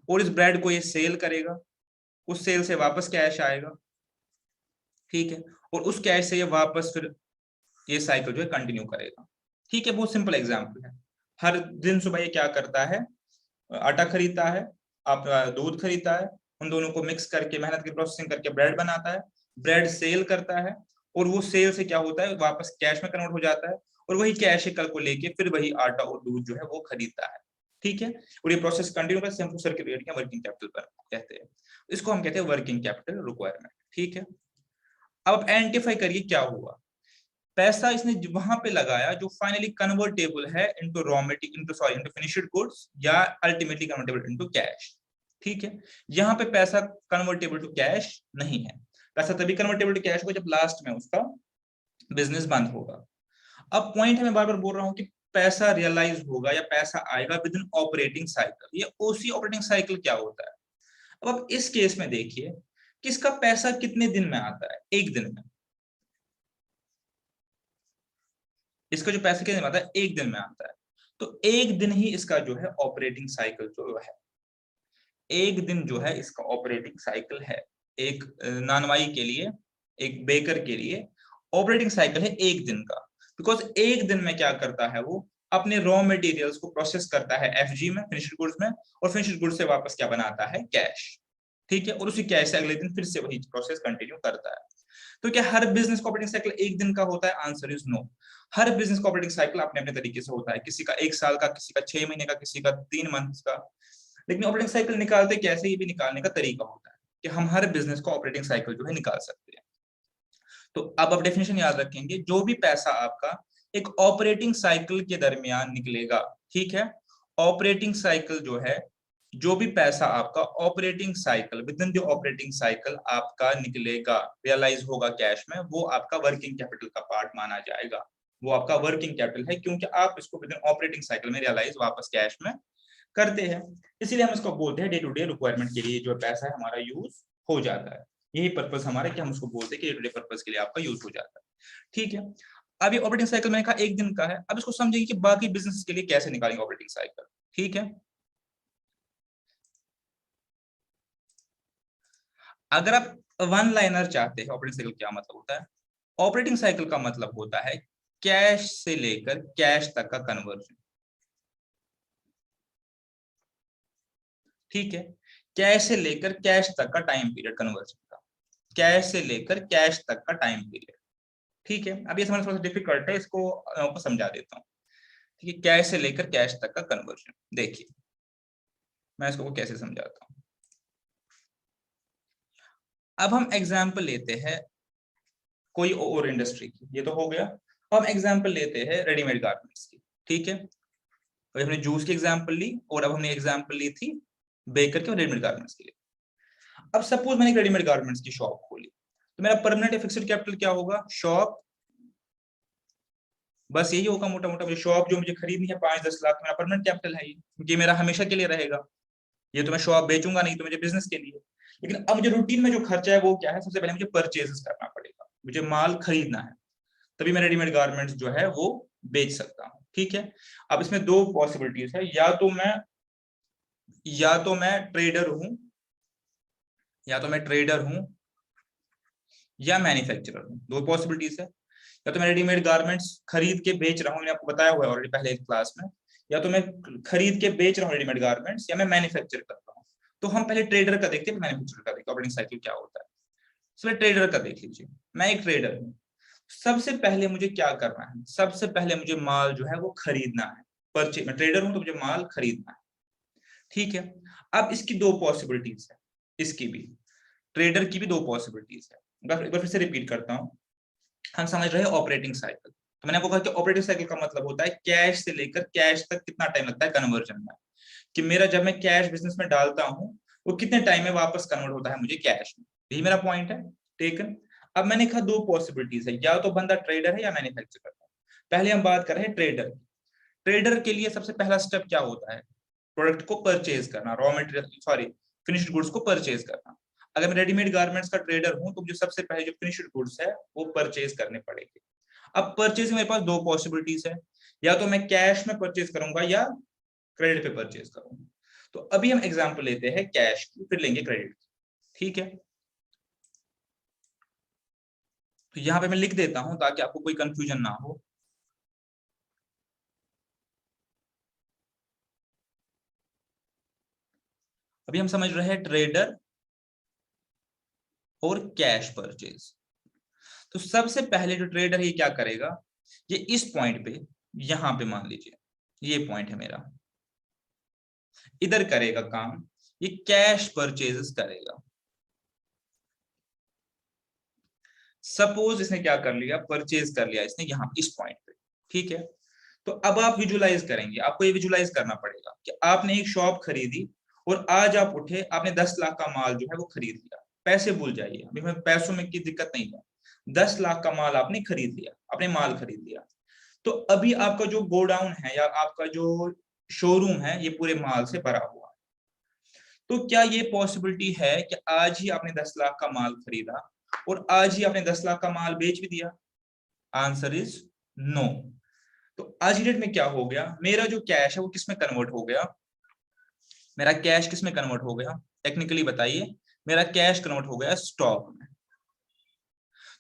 और इस ब्रेड को ये सेल करेगा, उस सेल से वापस कैश आएगा। ठीक है, और उस कैश से ये वापस फिर ये साइकिल जो है कंटिन्यू करेगा। ठीक है, बहुत सिंपल एग्जांपल है। हर दिन सुबह ये क्या करता है? आटा खरीदता है, आप दूध खरीदता है, उन दोनों को मिक्स करके मेहनत की प्रोसेसिंग करके ब्रेड बनाता है, ब्रेड सेल करता है, और वो सेल से क्या होता है, वापस कैश में कन्वर्ट हो जाता है, और वही कैश कल को लेके फिर वही आटा और दूध जो है वो खरीदता है। ठीक है, और ये प्रोसेस कंटिन्यू करते हैं, सर्कुलेट या वर्किंग कैपिटल पर कहते हैं। इसको हम कहते हैं वर्किंग कैपिटल रिक्वायरमेंट। ठीक है, अब आप आइडेंटिफाई करिए क्या हुआ। पैसा इसने वहां पे लगाया जो फाइनली कन्वर्टेबल है into raw material, into sorry into finished goods, या अल्टीमेटली कन्वर्टेबल इनटू कैश। ठीक है, यहाँ पे पैसा कन्वर्टेबल टू कैश नहीं है। पैसा तभी कन्वर्टेबल टू कैश होगा जब लास्ट में उसका बिजनेस बंद होगा। अब पॉइंट है, मैं बार बार बोल रहा हूँ कि पैसा रियलाइज होगा या पैसा आएगा विद इन ऑपरेटिंग साइकिल। ये ओसी ऑपरेटिंग साइकिल क्या होता है? अब आप इस केस में देखिए कि इसका पैसा कितने दिन में आता है? 1 दिन में। इसका जो पैसा कितने में आता है? 1 दिन में आता है। तो 1 दिन ही इसका जो है ऑपरेटिंग साइकिल जो है, 1 दिन जो है इसका ऑपरेटिंग साइकिल है। एक नानवाई के लिए, एक बेकर के लिए ऑपरेटिंग साइकिल है 1 दिन का। बिकॉज एक दिन में क्या करता है, वो अपने रॉ मटेरियल्स को प्रोसेस करता है एफजी में, फिनिश्ड गुड्स में, और फिनिश्ड गुड्स से वापस क्या बनाता है, कैश। ठीक है, और उसी कैश से अगले दिन फिर से वही प्रोसेस कंटिन्यू करता है। तो क्या हर बिजनेस का ऑपरेटिंग साइकिल एक दिन का होता है? Answer is no. हर बिजनेस का ऑपरेटिंग साइकिल अपने अपने तरीके से होता है, किसी का 1 साल का, किसी का 6 महीने का, किसी का 3 मंथ का। लेकिन ऑपरेटिंग साइकिल निकालते कैसे, ये भी निकालने का तरीका होता है कि हम हर बिजनेस का ऑपरेटिंग साइकिल जो है निकाल सकते हैं। तो अब आप डेफिनेशन याद रखेंगे, जो भी पैसा आपका एक ऑपरेटिंग साइकिल के दरमियान निकलेगा, ठीक है, ऑपरेटिंग साइकिल जो है, जो भी पैसा आपका operating cycle, with in the operating cycle आपका निकलेगा, रियलाइज होगा कैश में, वो आपका वर्किंग कैपिटल का पार्ट माना जाएगा। वो आपका वर्किंग कैपिटल है, क्योंकि आप इसको विद इन ऑपरेटिंग साइकिल में रियलाइज वापस कैश में करते हैं। इसीलिए हम इसको बोलते हैं डे टू डे रिक्वायरमेंट के लिए जो पैसा है हमारा यूज हो जाता है। यही पर्पस हमारे, कि हम उसको बोलते हैं कि डे टू डे पर्पस के लिए आपका यूज हो जाता है। ठीक है, अभी ऑपरेटिंग साइकिल मैंने कहा एक दिन का है। अब इसको समझेंगे कि बाकी बिजनेस के लिए कैसे निकालेंगे ऑपरेटिंग साइकिल। ठीक है, अगर आप वन लाइनर चाहते हैं, ऑपरेटिंग साइकिल क्या मतलब होता है? ऑपरेटिंग साइकिल का मतलब होता है कैश से लेकर कैश तक का कन्वर्जन। ठीक है, कैश से लेकर कैश तक का टाइम पीरियड कन्वर्जन का, कैश से लेकर कैश तक का टाइम पीरियड। ठीक है, अब ये समझना थोड़ा सा डिफिकल्ट है, इसको आपको समझा देता हूँ। ठीक है, कैश से लेकर कैश तक का कन्वर्जन, देखिए मैं इसको कैसे समझाता हूँ। अब हम एग्जाम्पल लेते हैं कोई और इंडस्ट्री की, ये तो हो गया। हम एग्जाम्पल लेते हैं रेडीमेड गारमेंट्स की। ठीक है, तो हमने जूस की एग्जाम्पल ली, और अब हमने एग्जाम्पल ली थी बेकर के और रेडीमेड गारमेंट्स के लिए। अब सपोज मैंने एक रेडीमेड गारमेंट्स की शॉप खोली, तो मेरा परमानेंट या फिक्स्ड कैपिटल क्या होगा? शॉप, बस यही होगा मोटा मोटा। मुझे शॉप जो मुझे खरीदनी है 5-10 लाख, मेरा परमानेंट कैपिटल है ये, क्योंकि मेरा हमेशा के लिए रहेगा। ये तो मैं शॉप बेचूंगा नहीं, तो मुझे बिजनेस के लिए। लेकिन अब मुझे रूटीन में जो खर्चा है वो क्या है? सबसे पहले मुझे परचेजेस करना पड़ेगा, मुझे माल खरीदना है, तभी मैं रेडीमेड गारमेंट्स जो है वो बेच सकता हूँ। ठीक है, अब इसमें दो पॉसिबिलिटीज है, या तो मैं ट्रेडर हूं, या तो मैं ट्रेडर हूं या मैन्युफैक्चरर हूं। दो पॉसिबिलिटीज है, या तो मैं रेडीमेड गारमेंट्स खरीद के बेच रहा हूं, मैंने आपको बताया हुआ है ऑलरेडी पहले एक क्लास में, या तो मैं खरीद के बेच रहा हूँ रेडीमेड गारमेंट्स, या मैं मैन्युफैक्चर कर रहा हूँ। तो हम पहले ट्रेडर का देखते हैं, मैन्युफैक्चरर का देखते हैं ऑपरेटिंग साइकिल क्या होता है। इसमें ट्रेडर का देख लीजिए, मैं एक ट्रेडर हूँ। सबसे पहले मुझे क्या करना है? सबसे पहले मुझे माल जो है वो खरीदना है। परचेज, मैं ट्रेडर हूं तो मुझे माल खरीदना है। ठीक है, अब इसकी दो पॉसिबिलिटीज है, इसकी भी, ट्रेडर की भी दो पॉसिबिलिटीज है। एक बार फिर से रिपीट करता हूं। हम समझ रहे हैं ऑपरेटिंग साइकिल, तो मैंने आपको कहा कि ऑपरेटिंग साइकिल का मतलब होता है कैश से लेकर कैश तक कितना टाइम लगता है कन्वर्जन में, कि मेरा जब मैं कैश बिजनेस में डालता हूं वो कितने टाइम में वापस कन्वर्ट होता है मुझे कैश में। यही मेरा पॉइंट है। टेकन। अब मैंने कहा दो पॉसिबिलिटीज है, या तो बंदा ट्रेडर है या मैन्युफैक्चरर है। पहले हम बात कर रहे हैं ट्रेडर। ट्रेडर के लिए सबसे पहला स्टेप क्या होता है? प्रोडक्ट को परचेज करना, raw material, sorry, finished goods को परचेज करना। अगर मैं रेडीमेड गारमेंट्स का ट्रेडर हूं तो मुझे सबसे पहले जो फिनिश्ड गुड्स है वो परचेज करने पड़ेंगे। अब परचेज मेरे पास दो पॉसिबिलिटीज है, या तो मैं कैश में परचेज करूंगा या क्रेडिट पे परचेज करूंगा। तो अभी हम एग्जांपल लेते हैं कैश की, फिर लेंगे क्रेडिट की। ठीक है, तो यहाँ पे मैं लिख देता हूं ताकि आपको कोई कंफ्यूजन ना हो। अभी हम समझ रहे हैं ट्रेडर और कैश परचेज। तो सबसे पहले जो ट्रेडर है ये क्या करेगा? ये इस पॉइंट पे, यहां पे मान लीजिए ये पॉइंट है मेरा, इधर करेगा काम, ये कैश परचेजेस करेगा। सपोज इसने क्या कर लिया, परचेज कर लिया इसने यहाँ इस पॉइंट पे। ठीक है, तो अब आप विजुलाइज करेंगे, आपको ये विजुलाइज करना पड़ेगा कि आपने एक शॉप खरीदी, और आज आप उठे, आपने 10 लाख का माल जो है वो खरीद लिया। पैसे भूल जाइए, अभी मैं पैसों में की दिक्कत नहीं है। 10 लाख का माल आपने खरीद लिया, आपने माल खरीद लिया। तो अभी आपका जो गोडाउन है या आपका जो शोरूम है ये पूरे माल से भरा हुआ है। तो क्या ये पॉसिबिलिटी है कि आज ही आपने 10 लाख का माल खरीदा और आज ही आपने 10 लाख का माल बेच भी दिया? Answer is no. तो आज की डेट में क्या हो गया, मेरा जो कैश है वो किस में कन्वर्ट हो गया? मेरा कैश किस में कन्वर्ट हो गया? टेक्निकली बताइए, मेरा कैश कन्वर्ट हो गया स्टॉक में।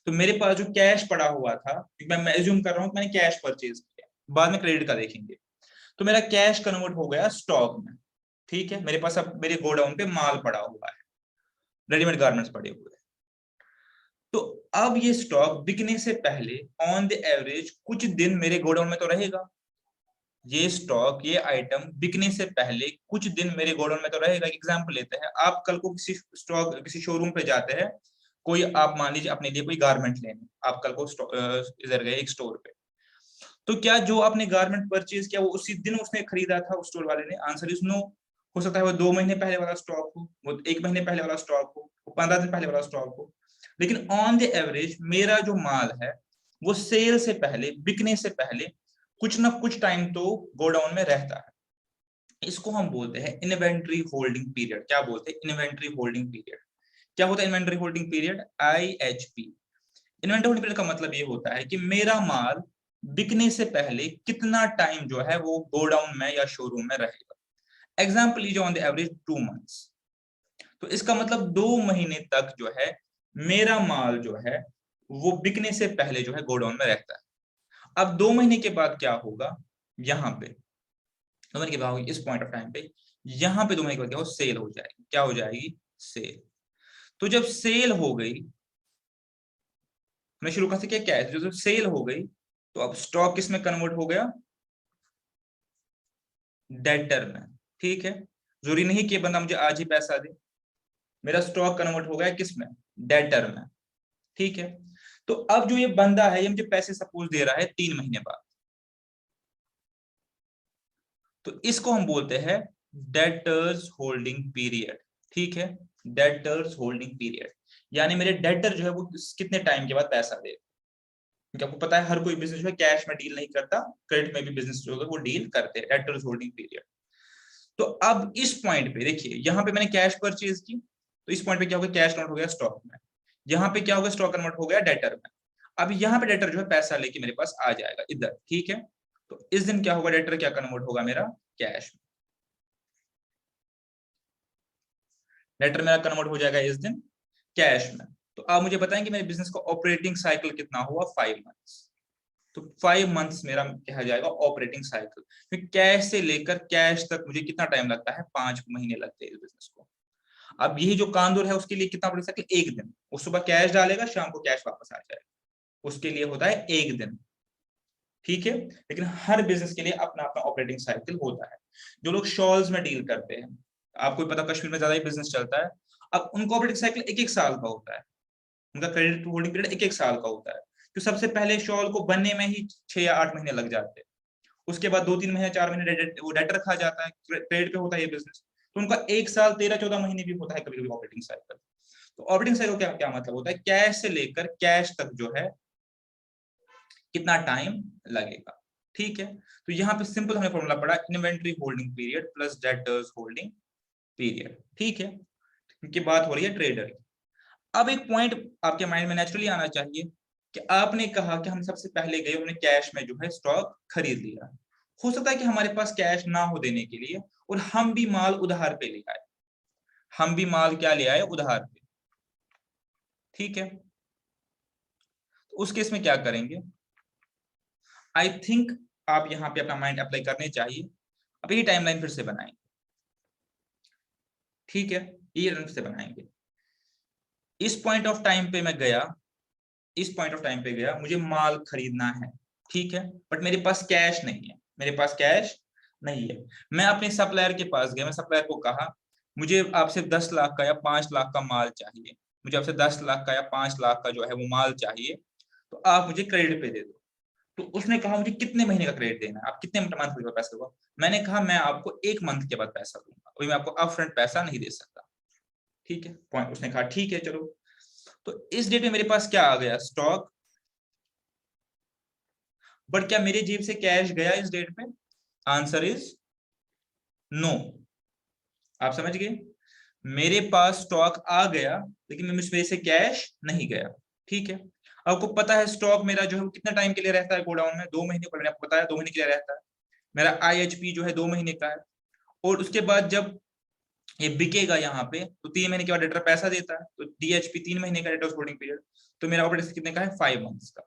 तो मेरे पास जो कैश पड़ा हुआ था, मैं एज्यूम कर रहा हूँ कि मैंने कैश परचेज किया, बाद में क्रेडिट का देखेंगे, तो मेरा कैश कन्वर्ट हो गया स्टॉक में। ठीक है, मेरे पास अब मेरे गोडाउन पे माल पड़ा हुआ है, रेडीमेड गारमेंट्स पड़े हुए हैं। तो अब ये स्टॉक बिकने से पहले ऑन द एवरेज कुछ दिन मेरे गोडाउन में तो रहेगा। ये स्टॉक, ये आइटम बिकने से पहले कुछ दिन मेरे गोडाउन में तो रहेगा। एग्जांपल लेते हैं, आप कल को किसी स्टॉक किसी शोरूम पे जाते हैं, कोई आप मान लीजिए अपने लिए कोई गारमेंट लेने, आप कल को इधर गए एक स्टोर पे, तो क्या जो आपने गारमेंट परचेज किया वो उसी दिन उसने खरीदा था उस स्टोर वाले ने? Answer is no. हो सकता है वो 2 महीने पहले वाला स्टॉक हो, वो 1 महीने पहले वाला स्टॉक हो, वो 15 दिन पहले वाला स्टॉक हो, लेकिन ऑन द एवरेज मेरा जो माल है वो सेल से पहले, बिकने से पहले कुछ ना कुछ टाइम तो गोडाउन में रहता है। इसको हम बोलते हैं इन्वेंट्री होल्डिंग पीरियड। क्या बोलते हैं? Inventory holding period. क्या होता है inventory holding period? IHP। Inventory holding period का मतलब ये होता है कि मेरा माल बिकने से पहले कितना टाइम जो है वो गोडाउन में या शोरूम में रहेगा। एग्जाम्पल लीजिए, ऑन द एवरेज 2 मंथ्स। तो इसका मतलब 2 महीने तक जो है मेरा माल जो है वो बिकने से पहले जो है गोडाउन में रहता है। अब 2 महीने के बाद क्या होगा? यहाँ पे 2 महीने के बाद इस पॉइंट ऑफ टाइम पे, यहाँ पे 2 महीने के बाद क्या हो? सेल हो जाएगी। क्या हो जाएगी? सेल। तो जब सेल हो गई, मैं शुरू कर से क्या है, जो सेल हो गई तो अब स्टॉक किस में कन्वर्ट हो गया? डेटर में। ठीक है, जरूरी नहीं कि बंदा मुझे आज ही पैसा दे, मेरा स्टॉक कन्वर्ट हो गया किस में? डेटर में। ठीक है, तो अब जो ये बंदा है ये मुझे पैसे सपोज दे रहा है 3 महीने बाद, तो इसको हम बोलते हैं डेटर्स होल्डिंग पीरियड। ठीक है, डेटर्स होल्डिंग पीरियड, यानी मेरे डेटर जो है वो कितने टाइम के बाद पैसा दे। क्योंकि आपको पता है हर कोई बिजनेस जो है कैश में डील नहीं करता, क्रेडिट में भी बिजनेस जो है वो डील करते हैं। Debtors holding period. तो अब इस पॉइंट पे देखिए, यहाँ पे मैंने कैश परचेज की, तो इस पॉइंट पे क्या हो गया? कैश कन्वर्ट हो गया स्टॉक में। यहाँ पे क्या हो गया? स्टॉक कन्वर्ट हो गया डेटर में। अब यहाँ पे डेटर जो है पैसा लेके मेरे पास आ जाएगा इधर। ठीक है, तो इस दिन क्या होगा? डेटर क्या कन्वर्ट होगा मेरा? कैश में। डेटर मेरा कन्वर्ट हो जाएगा इस दिन कैश में। तो आप मुझे बताएं कि मेरे बिजनेस का ऑपरेटिंग साइकिल कितना हुआ? 5 मंथ्स। तो 5 मंथ्स मेरा क्या जाएगा? Operating cycle. फिर कैश से लेकर कैश तक मुझे कितना टाइम लगता है? 5 महीने लगते हैं इस बिजनेस को। अब यही जो कांदूर है उसके लिए कितना ऑपरेटिंग साइकिल? 1 दिन। वो सुबह कैश डालेगा, शाम को कैश वापस आ जाएगा, उसके लिए होता है 1 दिन। ठीक है, लेकिन हर बिजनेस के लिए अपना अपना ऑपरेटिंग साइकिल होता है। जो लोग शॉल्स में डील करते हैं, आपको पता कश्मीर में ज्यादा ही बिजनेस चलता है, अब उनका ऑपरेटिंग साइकिल 1-1 साल का होता है। उनका क्रेडिट होल्डिंग पीरियड 1-1 साल का होता है। तो सबसे पहले शॉल को बनने में ही 6 या 8 महीने लग जाते हैं। उसके बाद 2-3 महीने 4 महीने वो डेटर खा जाता है, क्रेडिट पे होता है ये बिजनेस। तो उनका 1 साल 13-14 महीने भी होता है कभी कभी ऑपरेटिंग साइकिल। तो ऑपरेटिंग साइकिल क्या क्या मतलब होता है? कैश से लेकर कैश तक जो है कितना टाइम लगेगा। ठीक है, तो यहाँ पे सिंपल हमें फॉर्मूला पड़ा, inventory holding period plus debtors holding period. ठीक है, क्योंकि बात हो रही है ट्रेडर की। अब एक पॉइंट आपके माइंड में नेचुरली आना चाहिए कि आपने कहा कि हम सबसे पहले गए, हमने कैश में जो है स्टॉक खरीद लिया। हो सकता है कि हमारे पास कैश ना हो देने के लिए और हम भी माल उधार पे ले आए। हम भी माल क्या ले आए? उधार पे। ठीक है, तो उस केस में क्या करेंगे? आई थिंक आप यहाँ पे अपना माइंड अप्लाई करने चाहिए। अब यही टाइमलाइन फिर से बनाएंगे। ठीक है, ये रन से बनाएंगे। इस पॉइंट ऑफ टाइम पे मैं गया, इस पॉइंट ऑफ टाइम पे गया, मुझे माल खरीदना है। ठीक है, बट मेरे पास कैश नहीं है, मेरे पास कैश नहीं है। मैं अपने सप्लायर के पास गया, मैं सप्लायर को कहा मुझे आपसे 10 लाख का या 5 लाख का माल चाहिए, मुझे आपसे 10 लाख का या 5 लाख का जो है वो माल चाहिए, तो आप मुझे क्रेडिट पे दे दो। तो उसने कहा मुझे कितने महीने का क्रेडिट देना है, आप कितने मंथ के बाद पैसा दोगे? मैंने कहा मैं आपको 1 मंथ के बाद पैसा दूंगा, अभी मैं आपको अपफ्रंट पैसा नहीं दे सकता। ठीक है, पॉइंट। उसने कहा ठीक है चलो। तो इस डेट में मेरे पास क्या आ गया? स्टॉक। बट क्या मेरी जेब से कैश गया इस डेट पे? Answer is no. आप समझ गए? मेरे पास स्टॉक आ गया लेकिन मेरे से कैश नहीं गया। ठीक है, आपको पता है स्टॉक मेरा जो है कितना टाइम के लिए रहता है गोडाउन में? 2 महीने पर, मैंने आपको बताया 2 महीने के लिए रहता है। मेरा IHP जो है 2 महीने का है। और उसके बाद जब ये बिकेगा यहाँ पे तो 3 महीने के बाद डेटर पैसा देता है, तो DHP 3 महीने का डेटर्स होल्डिंग पीरियड। तो मेरा ऑपरेटिंग कितने का है 5 मंथ्स का।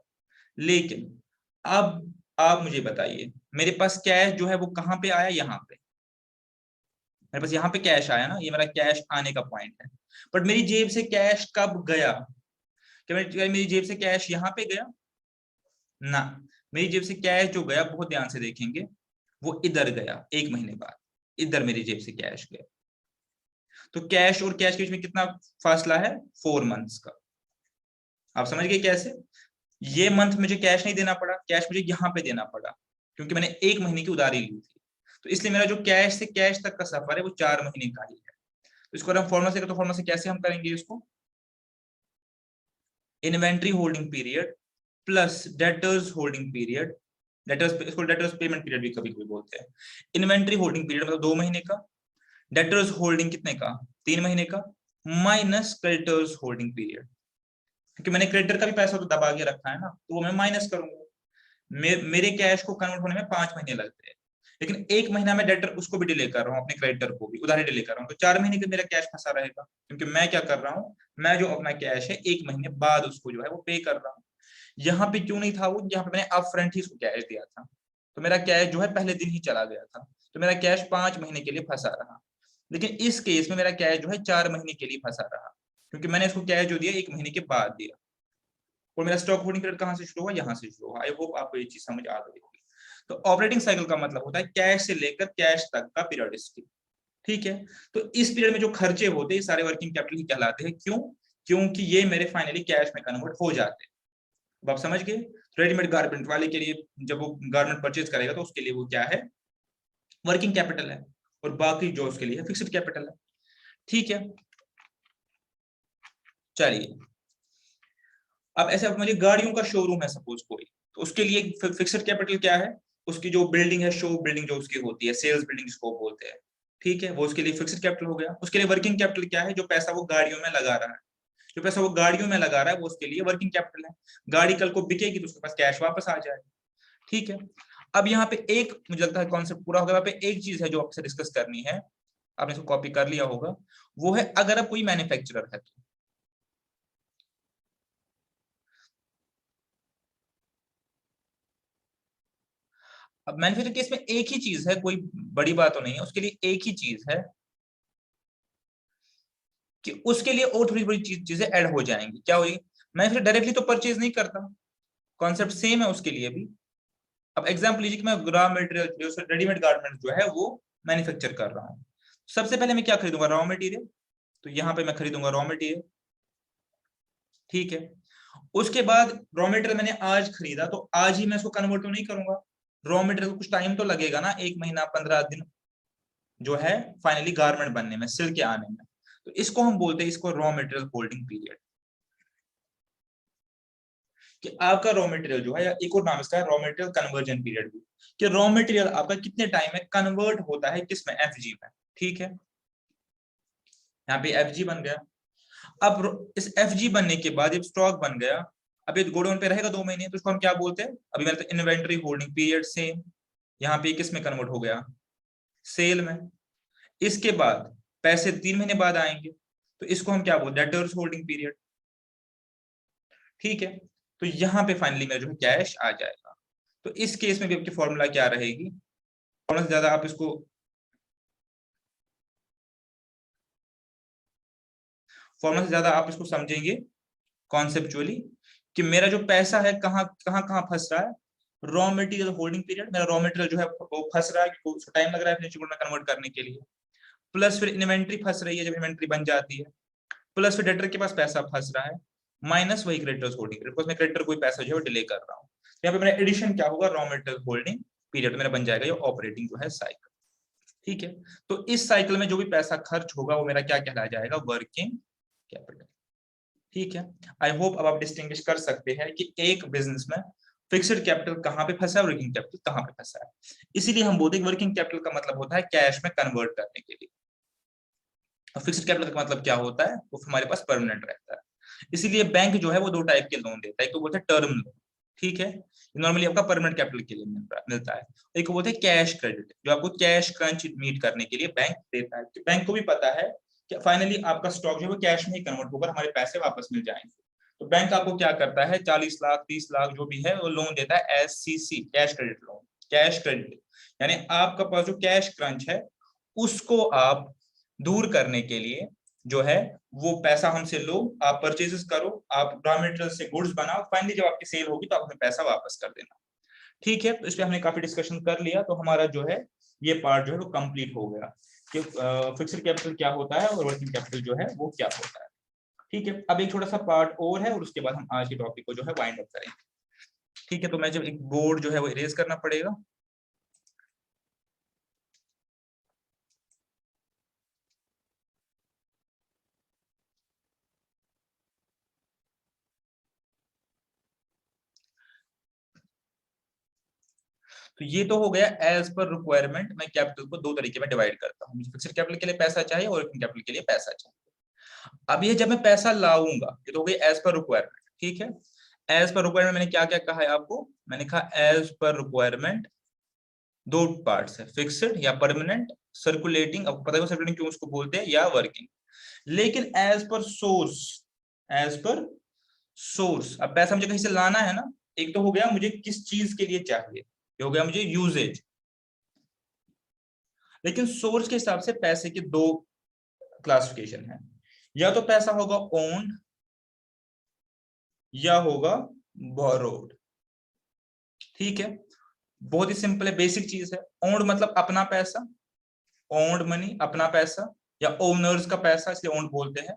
लेकिन अब आप मुझे बताइए, मेरे पास कैश जो है वो कहां पे आया, यहाँ पे मेरे पास यहाँ पे कैश आया ना, ये मेरा कैश आने का पॉइंट है। बट मेरी जेब से कैश कब गया? क्या मेरी जेब से कैश यहाँ पे गया? ना, मेरी जेब से कैश जो गया, बहुत ध्यान से देखेंगे, वो इधर गया 1 महीने बाद, इधर मेरी जेब से कैश गया। तो कैश और कैश के बीच में कितना फासला है? 4 मंथ्स का। आप समझ गए कैसे? ये मंथ मुझे कैश नहीं देना पड़ा, कैश मुझे यहाँ पे देना पड़ा, क्योंकि मैंने 1 महीने की उधारी ली थी। तो इसलिए मेरा जो कैश से कैश तक का सफर है वो 4 महीने का ही है। तो इसको हम फॉर्मूला से, तो फॉर्मूला से कैसे हम करेंगे इसको? Inventory holding period plus debtors holding period, debtors, इसको डेटर्स पेमेंट पीरियड भी कभी कभी बोलते हैं। इन्वेंट्री होल्डिंग पीरियड मतलब 2 महीने का, डेटर्स होल्डिंग कितने का? 3 महीने का, माइनस क्रेडिटर्स होल्डिंग पीरियड, क्योंकि मैंने क्रेडिटर का भी पैसा तो दबा के रखा है ना, तो वो मैं माइनस करूंगा। मेरे कैश को कन्वर्ट होने में 5 महीने लगते हैं, लेकिन 1 महीना में डेटर उसको भी डिले कर रहा हूँ, अपने क्रेडिटर को भी उधारी डिले कर रहा हूँ, तो 4 महीने का मेरा कैश फंसा रहेगा। क्योंकि मैं क्या कर रहा हूँ, मैं जो अपना कैश है 1 महीने बाद उसको जो है वो पे कर रहा हूँ। यहाँ पे क्यों नहीं था वो? यहाँ पे मैंने अप फ्रंट ही उसको कैश दिया था, तो मेरा कैश जो है पहले दिन ही चला गया था, तो मेरा कैश 5 महीने के लिए फंसा रहा। लेकिन इस केस में मेरा कैश जो है 4 महीने के लिए फंसा रहा, क्योंकि मैंने इसको कैश जो दिया 1 महीने के बाद दिया। और मेरा स्टॉक होल्डिंग पीरियड कहां से शुरू हुआ? यहाँ से शुरू हुआ। आई होप आपको ये चीज समझ आ गई होगी। तो ऑपरेटिंग साइकिल का मतलब होता है कैश से लेकर कैश तक का पीरियडिसिटी। ठीक है, तो इस पीरियड में जो खर्चे होते हैं सारे वर्किंग कैपिटल ही कहलाते हैं। क्यों? क्योंकि ये मेरे फाइनली कैश में कन्वर्ट हो जाते हैं। अब आप समझ गए? रेडीमेड गारमेंट वाले के लिए, जब वो गारमेंट परचेज करेगा तो उसके लिए वो क्या है? वर्किंग कैपिटल है, और बाकी जो उसके लिए फिक्स्ड कैपिटल है। ठीक है, चलिए अब ऐसे आप मुझे गाड़ियों का शोरूम है सपोज कोई, तो उसके लिए फिक्स्ड कैपिटल क्या है? उसकी जो बिल्डिंग है, शो बिल्डिंग जो उसकी होती है, सेल्स बिल्डिंग जिसको बोलते हैं, ठीक है, वो उसके लिए फिक्स्ड कैपिटल हो गया। उसके लिए वर्किंग कैपिटल क्या है? जो पैसा वो गाड़ियों में लगा रहा है, जो पैसा वो गाड़ियों में लगा रहा है वो उसके लिए वर्किंग कैपिटल है। गाड़ी कल को बिकेगी तो उसके पास कैश वापस आ जाएगा। ठीक है, अब यहाँ पे एक मुझे लगता है कॉन्सेप्ट पूरा हो गया। यहाँ पे एक चीज है जो आपसे डिस्कस करनी है, आपने इसको कॉपी कर लिया होगा, वो है अगर आप कोई मैन्युफैक्चरर है तो। अब मैन्युफैक्चर केस में एक ही चीज है, कोई बड़ी बात तो नहीं है, उसके लिए एक ही चीज है कि उसके लिए और थोड़ी बड़ी चीजें ऐड हो जाएंगी। क्या होगी? मैं फिर डायरेक्टली तो परचेज नहीं करता, कॉन्सेप्ट सेम है उसके लिए भी। अब एग्जांपल लीजिए कि मैं रॉ मटेरियल, रेडीमेड गारमेंट जो है वो मैन्युफैक्चर कर रहा हूँ। सबसे पहले मैं क्या खरीदूंगा? Raw material. तो यहाँ पे मैं खरीदूंगा रॉ मटेरियल। ठीक है, उसके बाद रॉ मटेरियल मैंने आज खरीदा, तो आज ही मैं इसको कन्वर्ट तो नहीं करूंगा। रॉ मटेरियल को कुछ टाइम तो लगेगा ना, 1 महीना 15 दिन जो है फाइनली गारमेंट बनने में, सिल के आने में। तो इसको हम बोलते हैं, इसको रॉ मटेरियल होल्डिंग पीरियड। कि आपका रॉ मटेरियल जो है, या एक और नाम इसका है रॉ मटेरियल कन्वर्जन पीरियड भी, कि रॉ मटेरियल आपका कितने टाइम में कन्वर्ट होता है, किसमें? एफजी में। ठीक है, यहाँ पे एफजी बन गया। अब इस एफजी बनने के बाद जब स्टॉक बन गया, अब ये गोडाउन पे रहेगा 2 महीने, तो उसको हम क्या बोलते हैं? अभी मेरा इन्वेंटरी होल्डिंग पीरियड सेम, यहाँ पे किस में कन्वर्ट हो गया? सेल में। इसके बाद पैसे 3 महीने बाद आएंगे, तो इसको हम क्या बोलते हैं? Debtors holding period. ठीक है, तो यहाँ पे फाइनली मेरा जो है कैश आ जाएगा। तो इस केस में भी आपकी फॉर्मूला क्या रहेगी? फॉर्मूला से ज्यादा आप इसको, फॉर्मूला से ज्यादा आप इसको समझेंगे कॉन्सेप्चुअली, कि मेरा जो पैसा है कहाँ कहाँ कहाँ फंस रहा है? रॉ मटेरियल होल्डिंग पीरियड, मेरा रॉ मटेरियल जो है वो फंस रहा है, क्योंकि उसको टाइम लग रहा है फिनिश गुड में कन्वर्ट करने के लिए। प्लस फिर इन्वेंट्री फंस रही है जब इन्वेंट्री बन जाती है। प्लस फिर डेटर के पास पैसा फंस रहा है, माइनस वही क्रेडिटर्स होल्डिंग पीरियड, बिकॉज मैं क्रेडिटर कोई पैसा जो है डिले कर रहा हूँ। यहाँ पे मेरा एडिशन क्या होगा? रॉ मटेरियल होल्डिंग पीरियड मेरा बन जाएगा ये ऑपरेटिंग जो है साइकिल। ठीक है, तो इस साइकिल में जो भी पैसा खर्च होगा वो मेरा क्या कहलाया जाएगा? Working capital. ठीक है, आई होप अब आप डिस्टिंग्विश कर सकते हैं कि एक बिजनेस में फिक्स्ड कैपिटल कहां पे फंसा है, वर्किंग कैपिटल कहां पे फंसा है। इसीलिए हम बोलते हैं वर्किंग कैपिटल का मतलब होता है कैश में कन्वर्ट करने के लिए, और फिक्स्ड कैपिटल का मतलब क्या होता है? वो हमारे पास परमानेंट रहता है। इसीलिए बैंक जो है वो 2 टाइप के लोन देता है, एक तो बोलते हैं टर्म लोन, ठीक है, नॉर्मली आपका परमानेंट कैपिटल के लिए मिलता है। एक को बोलते हैं कैश क्रेडिट, जो आपको कैश क्रंच मीट करने के लिए बैंक देता है। बैंक को भी पता है कि फाइनली आपका स्टॉक जो है वो कैश में ही कन्वर्ट होकर हमारे पैसे वापस मिल जाएंगे, तो बैंक आपको क्या करता है, 40 लाख 30 लाख जो भी है वो लोन देता है as CC, cash credit loan, cash credit, यानी आपका पास जो कैश क्रंच है उसको आप दूर करने के लिए जो है वो पैसा हमसे लो, आप परचेजेस करो, आप रॉ मटेरियल से गुड्स बनाओ, फाइनली जब आपकी सेल होगी तो आप हमें पैसा वापस कर देना। ठीक है, तो इस पे हमने काफी डिस्कशन कर लिया, तो हमारा जो है ये पार्ट जो है वो कंप्लीट हो गया कि फिक्स्ड कैपिटल क्या होता है और वर्किंग कैपिटल जो है वो क्या होता है। ठीक है, अब एक छोटा सा पार्ट और है और उसके बाद हम आज के टॉपिक को जो है वाइंड अप करेंगे। ठीक है, तो मैं जब एक बोर्ड जो है वो इरेज करना पड़ेगा। तो ये तो हो गया एज पर रिक्वायरमेंट, मैं कैपिटल को दो तरीके में डिवाइड करता हूँ, मुझे फिक्स्ड कैपिटल के लिए पैसा चाहिए और वर्किंग कैपिटल के लिए पैसा चाहिए। अब ये जब मैं पैसा लाऊंगा, ये तो हो गई एज पर रिक्वायरमेंट। ठीक है, एज पर रिक्वायरमेंट मैंने क्या क्या कहा है आपको, मैंने कहा एज पर रिक्वायरमेंट दो पार्ट्स है, फिक्स्ड या परमानेंट, सर्कुलेटिंग, अब पता है सर्कुलेटिंग क्यों उसको बोलते हैं, या वर्किंग। लेकिन as per source, as per source, अब पैसा मुझे कहीं से लाना है ना, एक तो हो गया मुझे किस चीज के लिए चाहिए, ये हो गया मुझे यूजेज, लेकिन सोर्स के हिसाब से पैसे के दो क्लासिफिकेशन है, या तो पैसा होगा ओन्ड या होगा बोरोड। ठीक है, बहुत ही सिंपल है, बेसिक चीज है। ओन्ड मतलब अपना पैसा, ओन्ड मनी अपना पैसा या ओनर्स का पैसा, इसलिए ओन्ड बोलते हैं।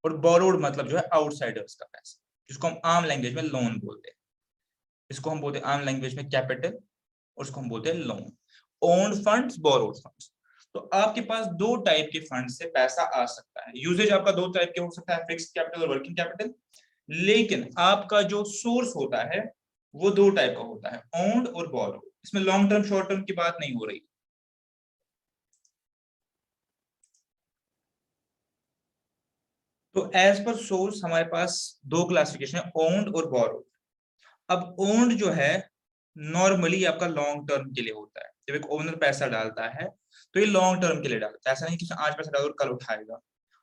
और बोरोड मतलब जो है आउटसाइडर्स का पैसा, जिसको हम आम लैंग्वेज में लोन बोलते हैं, इसको हम बोलते हैं आम लैंग्वेज में कैपिटल और उसको हम बोलते हैं loan. Owned funds, borrowed funds. तो आपके पास दो टाइप के फंड से पैसा आ सकता है, यूजेज आपका दो टाइप के हो सकता है, फिक्स्ड कैपिटल और वर्किंग कैपिटल, लेकिन आपका जो सोर्स होता है वो दो टाइप का होता है, ओन्ड और बोरोड। इसमें लॉन्ग टर्म शॉर्ट टर्म की बात नहीं हो रही। तो एज पर सोर्स हमारे पास दो क्लासिफिकेशन है, ओन्ड और बोरोड। अब ओन्ड जो है नॉर्मली आपका लॉन्ग टर्म के लिए होता है, जब एक ओनर पैसा डालता है तो ये लॉन्ग टर्म के लिए डालता है, ऐसा नहीं कि आज पैसा डालो और कल उठाएगा,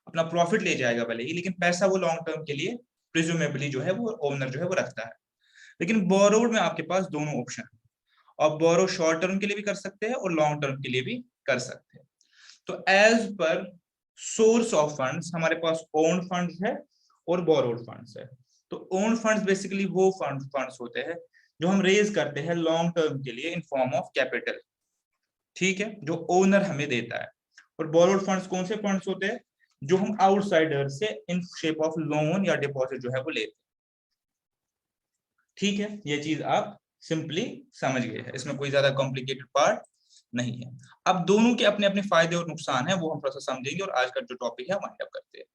अपना प्रॉफिट ले जाएगा भले ही, लेकिन पैसा वो लॉन्ग टर्म के लिए प्रिज्यूमेबली जो है वो ओनर जो है वो रखता है। लेकिन बोरोड में आपके पास दोनों ऑप्शन है, और बोरो शॉर्ट टर्म के लिए भी कर सकते हैं और लॉन्ग टर्म के लिए भी कर सकते हैं। तो as per source of funds हमारे पास ओन फंड्स है और बोरोड फंड्स है। तो ओन फंड्स बेसिकली वो फंड्स होते हैं जो हम रेज करते हैं लॉन्ग टर्म के लिए इन फॉर्म ऑफ कैपिटल, ठीक है, जो ओनर हमें देता है। और बोरोड फंड्स कौन से फंड्स होते हैं, जो हम आउटसाइडर से इन शेप ऑफ लोन या डिपॉजिट जो है वो लेते हैं। ठीक है, ये चीज आप सिंपली समझ गए हैं, इसमें कोई ज्यादा कॉम्प्लिकेटेड पार्ट नहीं है। अब दोनों के अपने अपने फायदे और नुकसान है, वो हम थोड़ा सा समझेंगे और आज का जो टॉपिक है वाइंड अप करते हैं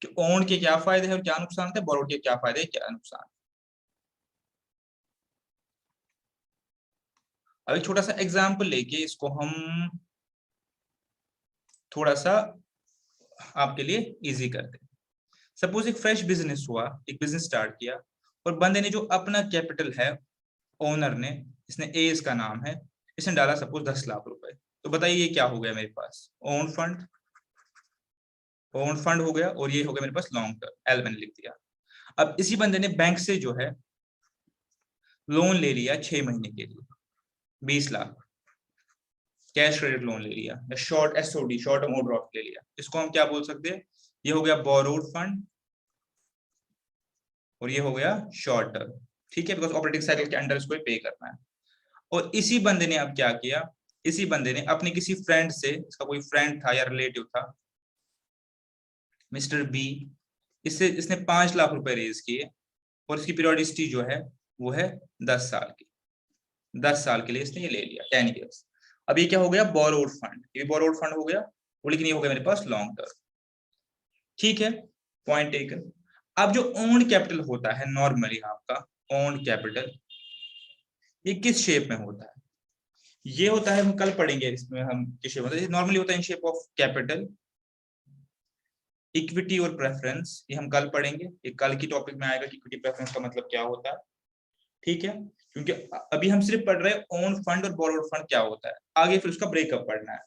कि ओन के क्या फायदे हैं और क्या नुकसान है, बोरोड के क्या फायदे क्या नुकसान। अब एक छोटा सा एग्जाम्पल लेके इसको हम थोड़ा सा आपके लिए इजी करते हैं। सपोज एक फ्रेश बिजनेस हुआ, एक बिजनेस स्टार्ट किया, और बंदे ने जो अपना कैपिटल है, ओनर ने, इसने ए इसका नाम है, इसने डाला सपोज 10 लाख रुपए। तो बताइए ये क्या हो गया मेरे पास, ओन फंड, ओन फंड हो गया, और ये हो गया मेरे पास लॉन्ग टर्म, एल मैंने लिख दिया। अब इसी बंदे ने बैंक से जो है लोन ले लिया 6 महीने के लिए, 20 लाख कैश क्रेडिट लोन ले लिया, या short SOD, short term overdraft ले लिया, इसको हम क्या बोल सकते हैं, ये हो गया बोरोड फंड और ये हो गया शॉर्ट टर्म। ठीक है, बिकॉज ऑपरेटिंग साइकिल के अंडर इसको पे करना है। और इसी बंदे ने अब क्या किया, इसी बंदे ने अपने किसी फ्रेंड से, इसका कोई फ्रेंड था या रिलेटिव था, मिस्टर बी, इससे इसने 5 लाख रुपए रेज किए, और इसकी पीरियोडिसिटी जो है वो है 10 साल की, 10 साल के लिए इसने ये ले लिया, 10 ईयर्स। अब ये क्या हो गया, बोरोड फंड, ये बोरोड फंड हो गया, और लेकिन ये हो गया मेरे पास लॉन्ग टर्म। ठीक है, पॉइंट टेकन। अब जो ओन्ड कैपिटल होता है नॉर्मली आपका, ओन्ड कैपिटल ये किस शेप में होता है, ये होता है, हम कल पढ़ेंगे इसमें हम किस शेप में, नॉर्मली होता है in shape of capital, equity और प्रेफरेंस, ये हम कल पढ़ेंगे, ये कल की टॉपिक में आएगा कि इक्विटी प्रेफरेंस का मतलब क्या होता है। ठीक है, क्योंकि अभी हम सिर्फ पढ़ रहे हैं ओन फंड और बोरोड फंड क्या होता है, आगे फिर उसका ब्रेकअप पढ़ना है।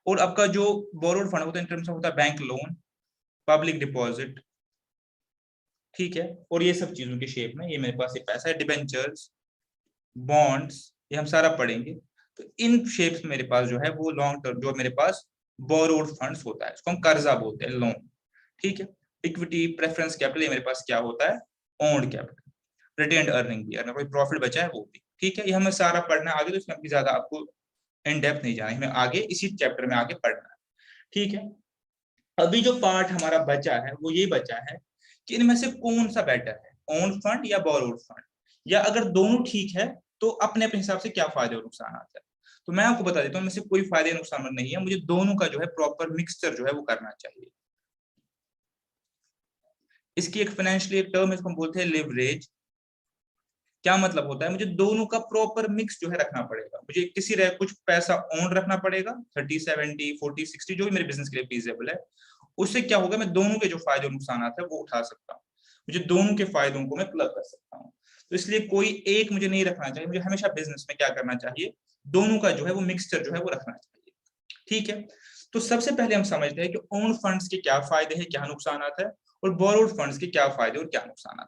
और आपका जो बोरोड फंड होता है इन टर्म्स होता है बैंक लोन, पब्लिक डिपॉजिट, ठीक है। और ये सब चीजों के शेप में ये मेरे पास ये पैसा है, डिबेंचर्स, बॉन्ड्स, ये हम सारा पढ़ेंगे। तो इन शेप्स मेरे पास जो है वो लॉन्ग टर्म जो मेरे पास बोरोड फंड्स होता है, उसको हम कर्जा बोलते हैं, लोन। ठीक है। इक्विटी, प्रेफरेंस कैपिटल, ये मेरे पास क्या होता है, ओन्ड कैपिटल। रिटेन्ड अर्निंग भी, अगर कोई प्रॉफिट बचा है वो भी। ठीक है, ये हमें सारा पढ़ना है आगे, तो इसमें ज्यादा आपको इन डेप्थ नहीं जाना है, हमें आगे इसी चैप्टर में आगे पढ़ना है। ठीक है। अभी जो पार्ट हमारा बचा है वो ये बचा है कि इनमें से कौन सा बेटर है, ओन फंड या बोरोड फंड, या अगर दोनों ठीक है तो अपने अपने हिसाब से क्या फायदे और नुकसान आता है। तो मैं आपको बता देता हूँ, इनमें से कोई फायदे नुकसान नहीं है, मुझे दोनों का जो है प्रॉपर मिक्सचर जो है वो करना चाहिए। इसकी एक फाइनेंशियली एक टर्म है, इसको हम बोलते हैं लिवरेज। क्या मतलब होता है, मुझे दोनों का प्रॉपर मिक्स जो है रखना पड़ेगा, मुझे किसी रह कुछ पैसा ओन रखना पड़ेगा, 30, 70, 40, 60 जो भी मेरे बिजनेस के लिए फीजिबल है। उससे क्या होगा, मैं दोनों के जो फायदे और नुकसान है वो उठा सकता हूँ, मुझे दोनों के फायदों को मैं क्लब कर सकता हूँ। तो इसलिए कोई एक मुझे नहीं रखना चाहिए, मुझे हमेशा बिजनेस में क्या करना चाहिए, दोनों का जो है वो मिक्सचर जो है वो रखना चाहिए। ठीक है। तो सबसे पहले हम समझते हैं कि ओन फंड्स के क्या फायदे हैं, क्या नुकसान है, और बोरोड फंड्स के क्या फायदे और क्या नुकसान है।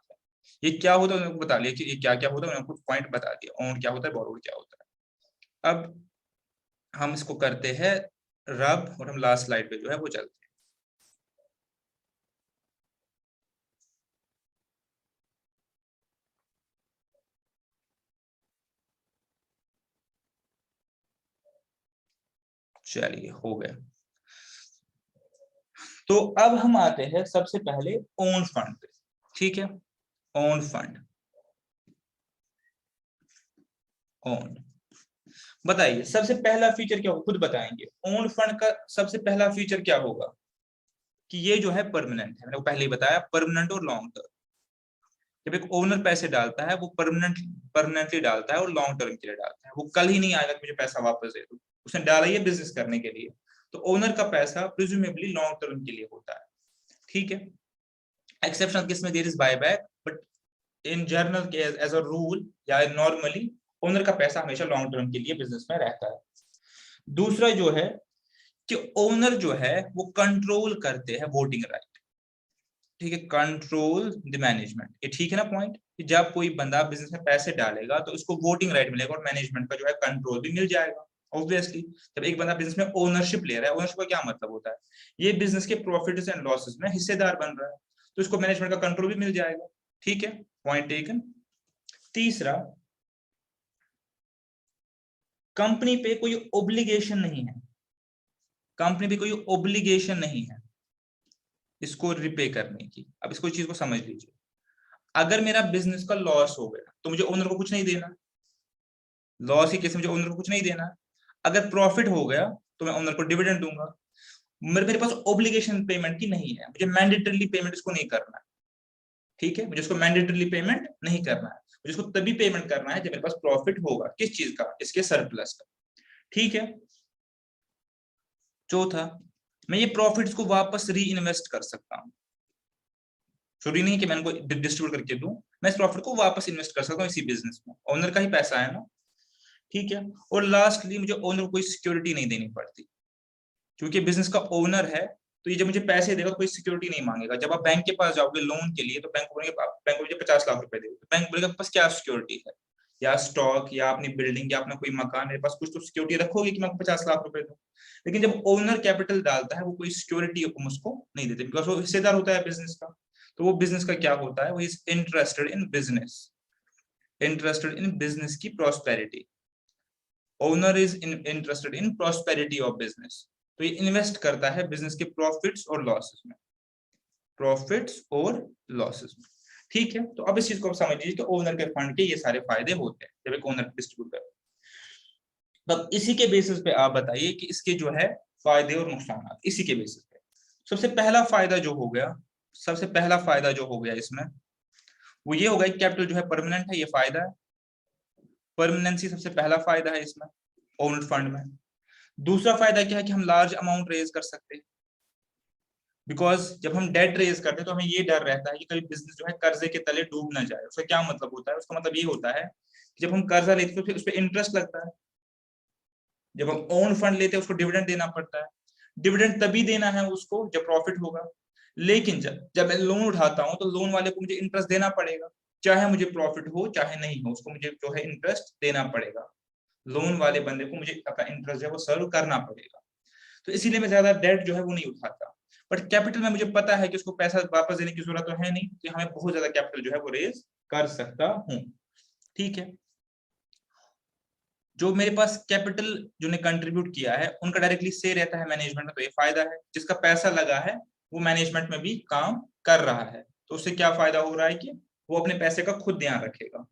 ये क्या होता है उनको बता लिया कि ये क्या क्या होता है, उनको पॉइंट बता दिया, ओन क्या होता है, बोरोड क्या होता है। अब हम इसको करते हैं रब, और हम लास्ट स्लाइड पे जो है वो चलते हैं। चलिए हो गए। तो अब हम आते हैं सबसे पहले ओन फंड पे। ठीक है। ओन फंड, ओन, बताइए सबसे पहला फीचर क्या होगा, खुद बताएंगे। ओन फंड का सबसे पहला फीचर क्या होगा कि ये जो है परमानेंट है, मैंने पहले ही बताया, परमानेंट और लॉन्ग टर्म। जब एक ओनर पैसे डालता है वो परमानेंटली डालता है और लॉन्ग टर्म के लिए डालता है, वो कल ही नहीं आएगा कि मुझे पैसा वापस दे दो, उसने डाला ही है बिजनेस करने के लिए। तो ओनर का पैसा प्रिज्यूमेबली लॉन्ग टर्म के लिए होता है। ठीक है। एक्सेप्शनल केस में there is buyback, but in general case as a rule या नॉर्मली ओनर का पैसा हमेशा लॉन्ग टर्म के लिए बिजनेस में रहता है। दूसरा जो है कि ओनर जो है वो कंट्रोल करते हैं वोटिंग राइट। ठीक है, कंट्रोल द मैनेजमेंट, ये ठीक है ना पॉइंट, कि जब कोई बंदा बिजनेस में पैसे डालेगा तो उसको वोटिंग राइट मिलेगा और मैनेजमेंट का जो है कंट्रोल भी मिल जाएगा। ऑब्वियसली जब एक बंदा बिजनेस में ओनरशिप ले रहा है, ओनरशिप का क्या मतलब होता है, ये बिजनेस के प्रॉफिट्स एंड लॉसेस में हिस्सेदार बन रहा है, तो इसको मैनेजमेंट का कंट्रोल भी मिल जाएगा। ठीक है, पॉइंट टेकन। तीसरा, कंपनी पे कोई ओब्लिगेशन नहीं है, कंपनी पे कोई ओब्लिगेशन नहीं है इसको रिपे करने की। अब इसको चीज को समझ लीजिए, अगर मेरा बिजनेस का लॉस हो गया तो मुझे ओनर को कुछ नहीं देना, लॉस के केस में मुझे ओनर को कुछ नहीं देना। अगर प्रॉफिट हो गया तो मैं ओनर को डिविडेंड दूंगा। मेरे पास ओब्लिगेशन पेमेंट की नहीं है, मुझे मैंडेटरी पेमेंट इसको नहीं करना है। ठीक है, मुझे इसको मैंडेटरी पेमेंट नहीं करना है, मुझे इसको तभी पेमेंट करना है जब मेरे पास प्रॉफिट होगा, किस चीज का, इसके सरप्लस का। ठीक है। चौथा, मैं ये प्रॉफिट्स को वापस री इन्वेस्ट कर सकता हूँ, जरूरी नहीं कि मैं इनको डिस्ट्रीब्यूट करके दूं, मैं इस प्रॉफिट को वापस इन्वेस्ट कर सकता हूँ इसी बिजनेस में, ओनर का ही पैसा है ना। ठीक है। और लास्टली, मुझे ओनर को कोई सिक्योरिटी नहीं देनी पड़ती, क्योंकि बिजनेस का ओनर है, तो ये जब मुझे पैसे देगा तो कोई सिक्योरिटी नहीं मांगेगा। जब आप बैंक के पास जाओगे लोन के लिए तो बैंक मुझे 50 लाख रुपए देगा, तो बैंक बोलेगा पास क्या सिक्योरिटी है, या स्टॉक, या अपनी बिल्डिंग, या अपना कोई मकान, मेरे पास कुछ तो सिक्योरिटी रखोगे कि मैं 50 लाख रुपए दूं। लेकिन जब ओनर कैपिटल डालता है वो कोई सिक्योरिटी उसको नहीं देते, बिकॉज वो हिस्सेदार होता है बिजनेस का। तो वो बिजनेस का क्या होता है, वो is interested in business, interested in business की prosperity. Owner is interested in prosperity of business, तो ये इन्वेस्ट करता है बिजनेस के प्रॉफिट्स और लॉसेस में, प्रॉफिट्स और लॉसेस में। ठीक है। तो अब इस चीज को समझ लीजिए कि ओनर के फंड के ये सारे फायदे होते हैं जब एक ओनर डिस्ट्रीब्यूट करता है। तब इसी के बेसिस पे आप बताइए कि इसके जो है फायदे और नुकसान, इसी के बेसिस पे। सबसे पहला फायदा जो हो गया, सबसे पहला फायदा जो हो गया इसमें वो ये होगा कि कैपिटल जो है परमानेंट है, ये फायदा है, परमानेंसी सबसे पहला फायदा है इसमें ओनर फंड में। दूसरा फायदा क्या है कि हम लार्ज अमाउंट रेज कर सकते हैं, बिकॉज जब हम डेट रेज करते हैं तो हमें ये डर रहता है कि कभी बिजनेस जो है कर्जे के तले डूब ना जाए। उसका क्या मतलब होता है, उसका मतलब ये होता है कि जब हम कर्जा लेते हैं तो फिर उस पर इंटरेस्ट लगता है, जब हम ओन फंड लेते हैं उसको डिविडेंड देना पड़ता है, डिविडेंड तभी देना है उसको जब प्रॉफिट होगा, लेकिन जब मैं लोन उठाता हूँ तो लोन वाले को मुझे इंटरेस्ट देना पड़ेगा, चाहे मुझे प्रॉफिट हो चाहे नहीं हो, उसको मुझे जो है इंटरेस्ट देना पड़ेगा। लोन वाले बंदे को मुझे अपना इंटरेस्ट जो है वो सर्व करना पड़ेगा। तो इसीलिए मैं ज्यादा डेट जो है वो नहीं उठाता। बट कैपिटल में मुझे पता है कि उसको पैसा वापस देने की जरूरत तो है नहीं, कि हमें बहुत ज्यादा कैपिटल जो है वो रेज कर सकता हूँ। ठीक है, जो मेरे पास कैपिटल जो ने कंट्रीब्यूट किया है उनका डायरेक्टली से रहता है मैनेजमेंट में, तो ये फायदा है। जिसका पैसा लगा है वो मैनेजमेंट में भी काम कर रहा है, तो उससे क्या फायदा हो रहा है कि वो अपने पैसे का खुद ध्यान रखेगा।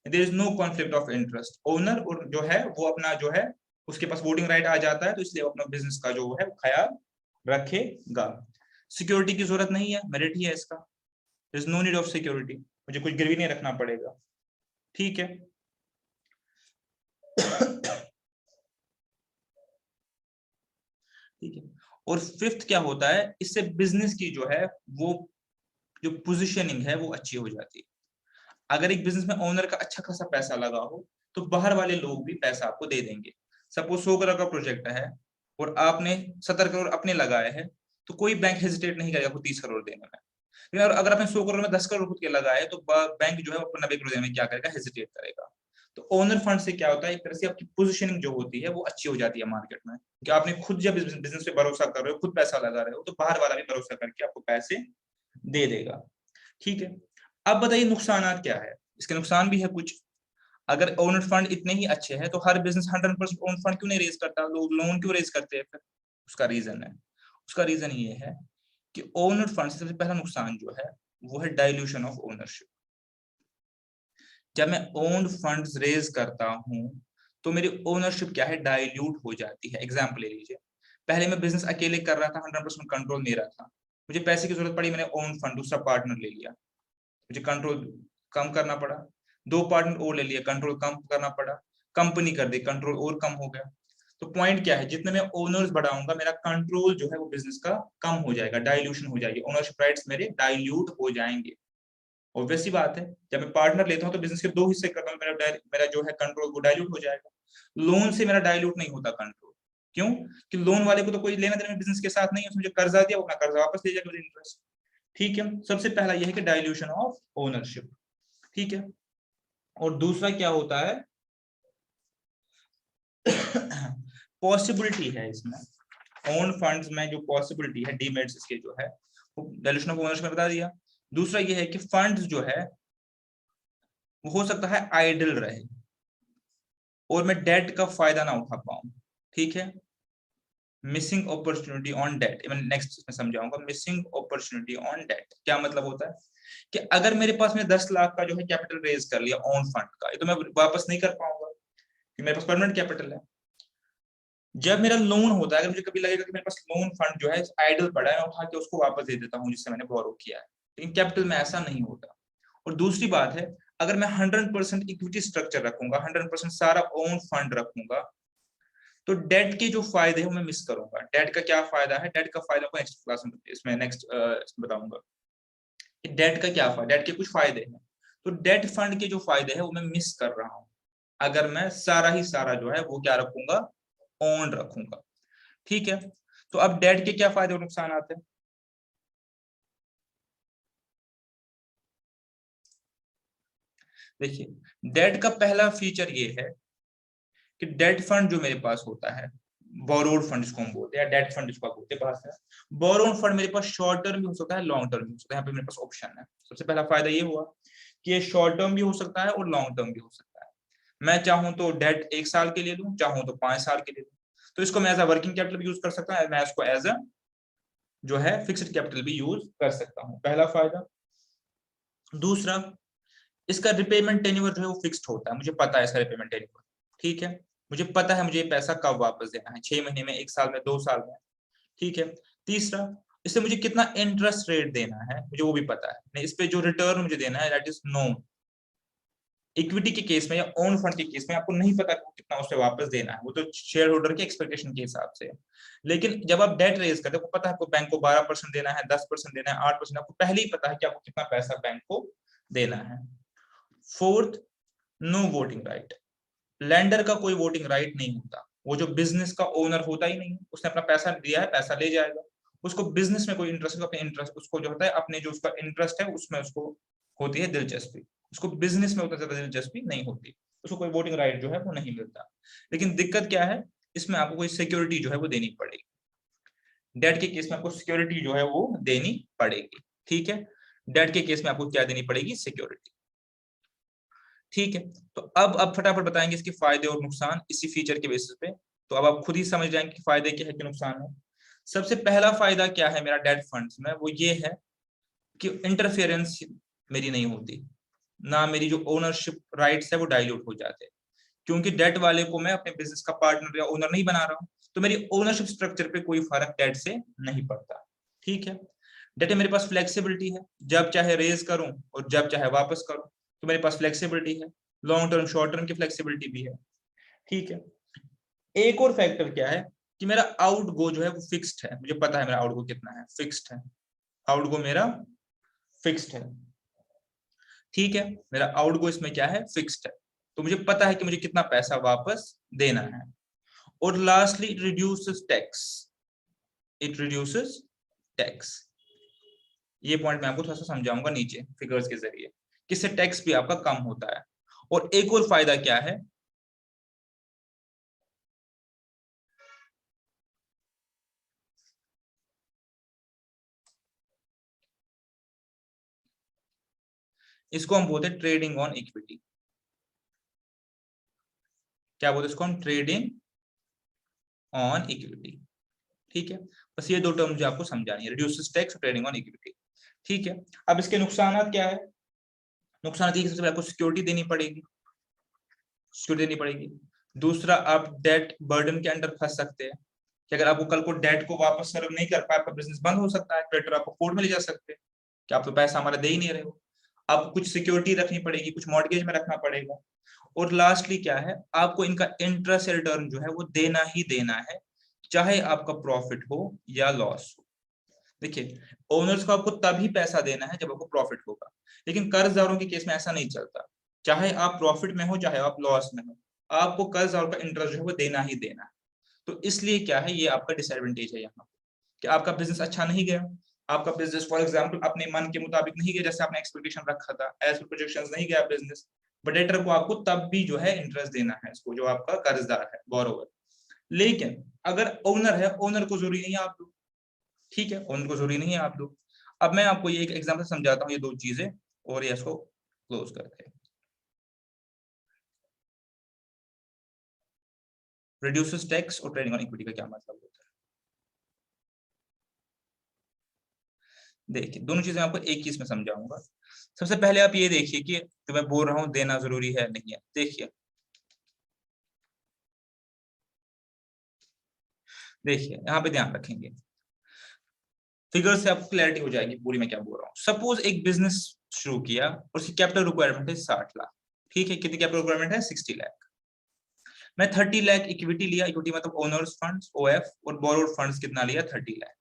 There is no conflict of interest. Owner और जो है वो अपना जो है उसके पास वोटिंग राइट आ जाता है, तो इसलिए वो अपना बिजनेस का जो है ख्याल रखेगा। सिक्योरिटी की जरूरत नहीं है, मेरिट ही है इसका। There is no need of security, मुझे कुछ गिरवी नहीं रखना पड़ेगा। ठीक है। ठीक है, और फिफ्थ क्या होता है, इससे बिजनेस की जो है वो जो पोजीशनिंग है वो अच्छी हो जाती है। अगर एक बिजनेस में ओनर का अच्छा खासा पैसा लगा हो तो बाहर वाले लोग भी पैसा आपको दे देंगे। सपोज 100 करोड़ का प्रोजेक्ट है और आपने 70 करोड़ अपने लगाए हैं, तो कोई बैंक हेजिटेट नहीं करेगा आपको 30 करोड़ देने में। लेकिन अगर आपने 100 करोड़ में 10 करोड़ खुद के लगाए तो बैंक जो है वो 90 करोड़ देने में क्या करेगा, हेजिटेट करेगा। तो ओनर फंड से क्या होता है, एक तरह से आपकी पोजीशनिंग जो होती है वो अच्छी हो जाती है मार्केट में, कि आपने खुद जब बिजनेस पे भरोसा कर रहे हो, खुद पैसा लगा रहे हो, तो बाहर वाला भी भरोसा करके आपको पैसे दे देगा। ठीक है, अब बताइए नुकसान क्या है। इसके नुकसान भी है कुछ। अगर ओनर फंड इतने ही अच्छे हैं तो हर बिजनेस 100% ओनर फंड क्यों नहीं रेज करता, लोग लोन क्यों रेज करते हैं फिर? उसका रीजन है, उसका रीजन ये है कि ओनर फंड से सबसे पहला नुकसान जो है वो है डाइल्यूशन ऑफ ओनरशिप। जब मैं ओन फंड्स रेज करता हूं तो मेरी ओनरशिप क्या है, डाइल्यूट हो जाती है। एग्जांपल ले लीजिए, पहले मैं बिजनेस अकेले कर रहा था, 100% कंट्रोल मेरा था, मुझे पैसे की जरूरत पड़ी, मैंने ओन फंड दूसरा पार्टनर ले लिया, मुझे कंट्रोल कम करना पड़ा। दो पार्टनर और ले लिया, कंट्रोल कम करना पड़ा। कंपनी कर दी, कंट्रोल और कम हो गया। तो पॉइंट क्या है, जितने मैं ओनर्स बढ़ाऊंगा मेरा कंट्रोल जो है वो बिजनेस का कम हो जाएगा, डाइल्यूशन हो जाएगी, ओनरशिप राइट्स मेरे डाइल्यूट हो जाएंगे। ऑब्वियस सी बात है, जब मैं पार्टनर लेता हूँ तो बिजनेस के दो हिस्से करता हूँ, मेरा जो है कंट्रोल वो डाइल्यूट हो जाएगा। लोन से मेरा डाइल्यूट नहीं होता कंट्रोल। क्यों? कि लोन वाले को तो कोई लेना देना बिजनेस के साथ नहीं है, उसने मुझे कर्जा दिया, वो अपना कर्जा वापस ले जाएगा इंटरेस्ट। ठीक है, सबसे पहला यह है कि डाइल्यूशन ऑफ ओनरशिप। ठीक है, और दूसरा क्या होता है, पॉसिबिलिटी है इसमें, ओन फंड्स में जो पॉसिबिलिटी है, डीमेरिट्स इसके जो है वो डाइल्यूशन ऑफ ओनरशिप में बता दिया। दूसरा ये है कि फंड्स जो है वो हो सकता है आइडल रहे और मैं डेट का फायदा ना उठा पाऊं। ठीक है, मिसिंग अपॉर्चुनिटी ऑन डेट, मैं नेक्स्ट में समझाऊंगा। मिसिंग अपॉर्चुनिटी ऑन डेट क्या मतलब होता है, कि अगर मेरे पास में 10 लाख का जो है कैपिटल रेज कर लिया ऑन फंड का, ये तो मैं वापस नहीं कर पाऊंगा कि मेरे पास परमानेंट कैपिटल है। जब मेरा लोन होता है, अगर मुझे कभी लगेगा कि मेरे पास लोन फंड जो है आइडल पड़ा है, मैं उठा के उसको वापस दे देता हूँ जिससे मैंने बोरो किया है। लेकिन कैपिटल में ऐसा नहीं होता। और दूसरी बात है, अगर मैं 100% इक्विटी स्ट्रक्चर रखूंगा, 100% सारा ओन फंड रखूंगा, तो डेट के जो फायदे हैं वो मैं मिस करूंगा। डेट का क्या फायदा है, डेट का फायदा को नेक्स्ट क्लास में इसमें नेक्स्ट बताऊंगा कि डेट का क्या फायदा, डेट के कुछ फायदे हैं। तो डेट फंड के जो फायदे हैं वो मैं मिस कर रहा हूं अगर मैं सारा ही सारा जो है वो क्या रखूंगा, ओन रखूंगा। ठीक है, तो अब डेट के क्या फायदे और नुकसान आते हैं। देखिए, डेट का पहला फीचर ये है कि डेट फंड जो मेरे पास होता है, बोरोड फंड जिसको हम बोलते हैं, या डेट फंड जिसको आप बोलते हैं भाषा में, बोरोड फंड मेरे पास शॉर्ट टर्म भी हो सकता है, लॉन्ग टर्म भी हो सकता है। यहाँ पे मेरे पास ऑप्शन है। सबसे पहला फायदा ये हुआ कि ये शॉर्ट टर्म भी हो सकता है और लॉन्ग टर्म भी हो सकता है। मैं चाहूं तो डेट 1 साल के लिए लूं, चाहूं तो 5 साल के लिए लूं। तो इसको मैं एज अ वर्किंग कैपिटल भी यूज कर सकता हूँ, मैं इसको एज अ जो है फिक्स्ड कैपिटल भी यूज कर सकता हूँ, पहला फायदा। दूसरा, इसका रिपेमेंट टेन्योर जो है वो फिक्स्ड होता है, मुझे पता है इसका रिपेमेंट टेन्योर। ठीक है, मुझे पता है मुझे ये पैसा कब वापस देना है, 6 महीने में, 1 साल में, 2 साल में। ठीक है, तीसरा, इससे मुझे कितना इंटरेस्ट रेट देना है मुझे वो भी पता है, नहीं इस पे जो रिटर्न मुझे देना है दैट इज नोन। इक्विटी के केस में या ओन फंड के केस में आपको नहीं पता कितना उसे वापस देना है, वो तो शेयर होल्डर के एक्सपेक्टेशन के हिसाब से। लेकिन जब आप डेट रेज करते हो, आपको पता है आपको बैंक को 12% देना है, 10% देना है, 8%, आपको पहले ही पता है कि आपको कितना पैसा बैंक को देना है। Fourth, no voting right, lender का कोई वोटिंग राइट नहीं होता, वो जो बिजनेस का ओनर होता ही नहीं, उसने अपना पैसा दिया है, पैसा ले जाएगा। उसको बिजनेस में कोई इंटरेस्ट है, अपने इंटरेस्ट उसको जो होता है अपने जो उसका इंटरेस्ट है उसमें उसको होती है दिलचस्पी, उसको बिजनेस में उतना ज्यादा दिलचस्पी नहीं होती, उसको कोई वोटिंग राइट जो है वो नहीं मिलता। लेकिन दिक्कत क्या है, इसमें आपको कोई सिक्योरिटी जो है वो देनी पड़ेगी, डेट के केस में आपको सिक्योरिटी जो है वो देनी पड़ेगी, ठीक है। डेट के केस में आपको क्या देनी पड़ेगी, सिक्योरिटी, ठीक है। तो अब फटाफट बताएंगे इसके फायदे और नुकसान इसी फीचर के बेसिस पे। तो अब आप खुद ही समझ जाएंगे कि फायदे क्या है कि नुकसान है। सबसे पहला फायदा क्या है मेरा डेट फंड्स में, वो ये है कि इंटरफेरेंस मेरी नहीं होती, ना मेरी जो ओनरशिप राइट्स है वो डाइल्यूट हो जाते, क्योंकि डेट वाले को मैं अपने बिजनेस का पार्टनर या ओनर नहीं बना रहा हूं, तो मेरी ओनरशिप स्ट्रक्चर पे कोई फर्क डेट से नहीं पड़ता, ठीक है। डेट में मेरे पास फ्लेक्सिबिलिटी है, जब चाहे रेज करूं और जब चाहे वापस करूं, तो मेरे पास फ्लेक्सिबिलिटी है, लॉन्ग टर्म शॉर्ट टर्म की फ्लेक्सिबिलिटी भी है, ठीक है। एक और फैक्टर क्या है कि मेरा आउट गो जो है वो फिक्स्ड है, मुझे पता है मेरा आउट गो कितना है, फिक्स्ड है, आउट गो मेरा फिक्स्ड है, ठीक है। मेरा आउट गो इसमें क्या है, फिक्स्ड है, तो मुझे पता है कि मुझे कितना पैसा वापस देना है। और lastly it reduces tax, it reduces tax, ये पॉइंट मैं आपको थोड़ा सा समझाऊंगा नीचे फिगर्स के जरिए, किससे टैक्स भी आपका कम होता है। और एक और फायदा क्या है, इसको हम बोलते हैं ट्रेडिंग ऑन इक्विटी, क्या बोलते हैं इसको हम, ट्रेडिंग ऑन इक्विटी, ठीक है। बस ये दो टर्म मुझे आपको समझानी है, reduces tax, trading on equity, ठीक है। अब इसके नुकसान क्या है, नुकसान सबसे पहले आपको सिक्योरिटी देनी पड़ेगी, सिक्योरिटी देनी पड़ेगी। दूसरा, आप डेट बर्डन के अंडर फंस सकते हैं कि अगर आपको कल को डेट को वापस सर्व नहीं कर पाए, आपका बिजनेस बंद हो सकता है, क्रेडिटर आपको कोर्ट में ले जा सकते हैं कि आप तो पैसा हमारा दे ही नहीं रहे हो, आपको कुछ सिक्योरिटी रखनी पड़ेगी, कुछ मॉर्गेज में रखना पड़ेगा। और लास्टली क्या है, आपको इनका इंटरेस्ट रिटर्न जो है वो देना ही देना है, चाहे आपका प्रॉफिट हो या लॉस हो। देखिए, ओनर्स को आपको तभी पैसा देना है जब आपको प्रॉफिट होगा, लेकिन कर्जदारों के केस में ऐसा नहीं चलता, चाहे आप प्रॉफिट में हो चाहे आप लॉस में हो, आपको कर्जदारों का इंटरेस्ट जो है वो देना ही देना है। तो इसलिए क्या है, ये आपका डिसएडवांटेज है यहाँ कि आपका बिजनेस अच्छा नहीं गया, आपका बिजनेस फॉर एग्जांपल अपने मन के मुताबिक नहीं गया, जैसे आपने एक्सपेक्टेशन रखा था, एज पर प्रोजेक्शंस नहीं गया बिजनेस, बट डेटर को आपको तब भी जो है इंटरेस्ट देना है इसको, जो आपका कर्जदार है, बोरोवर। लेकिन अगर ओनर है, ओनर को जरूरी नहीं है आप दो, ठीक है, ओनर को जरूरी नहीं है आप दो। अब मैं आपको ये एक एग्जांपल समझाता हूँ, ये दो चीजें, और ये इसको क्लोज करते हैं। रिड्यूसेस टैक्स और ट्रेडिंग ऑन इक्विटी का क्या मतलब होता है, देखिए दोनों चीजें आपको एक ही इसमें समझाऊंगा। सबसे पहले आप ये देखिए कि जो मैं बोल रहा हूँ देना जरूरी है नहीं है, देखिए देखिए यहाँ पे ध्यान रखेंगे, फिगर से आपको क्लैरिटी हो जाएगी पूरी मैं क्या बोल रहा हूँ। सपोज एक बिजनेस शुरू किया और उसकी कैपिटल रिक्वायरमेंट है 60 लाख, ठीक है, कितनी कैपिटल रिक्वायरमेंट है, 60 लाख। मैं 30 लाख इक्विटी लिया, इक्विटी मतलब ओनर्स फंड्स, ओएफ, और बोरोड फंड्स कितना लिया, 30 लाख।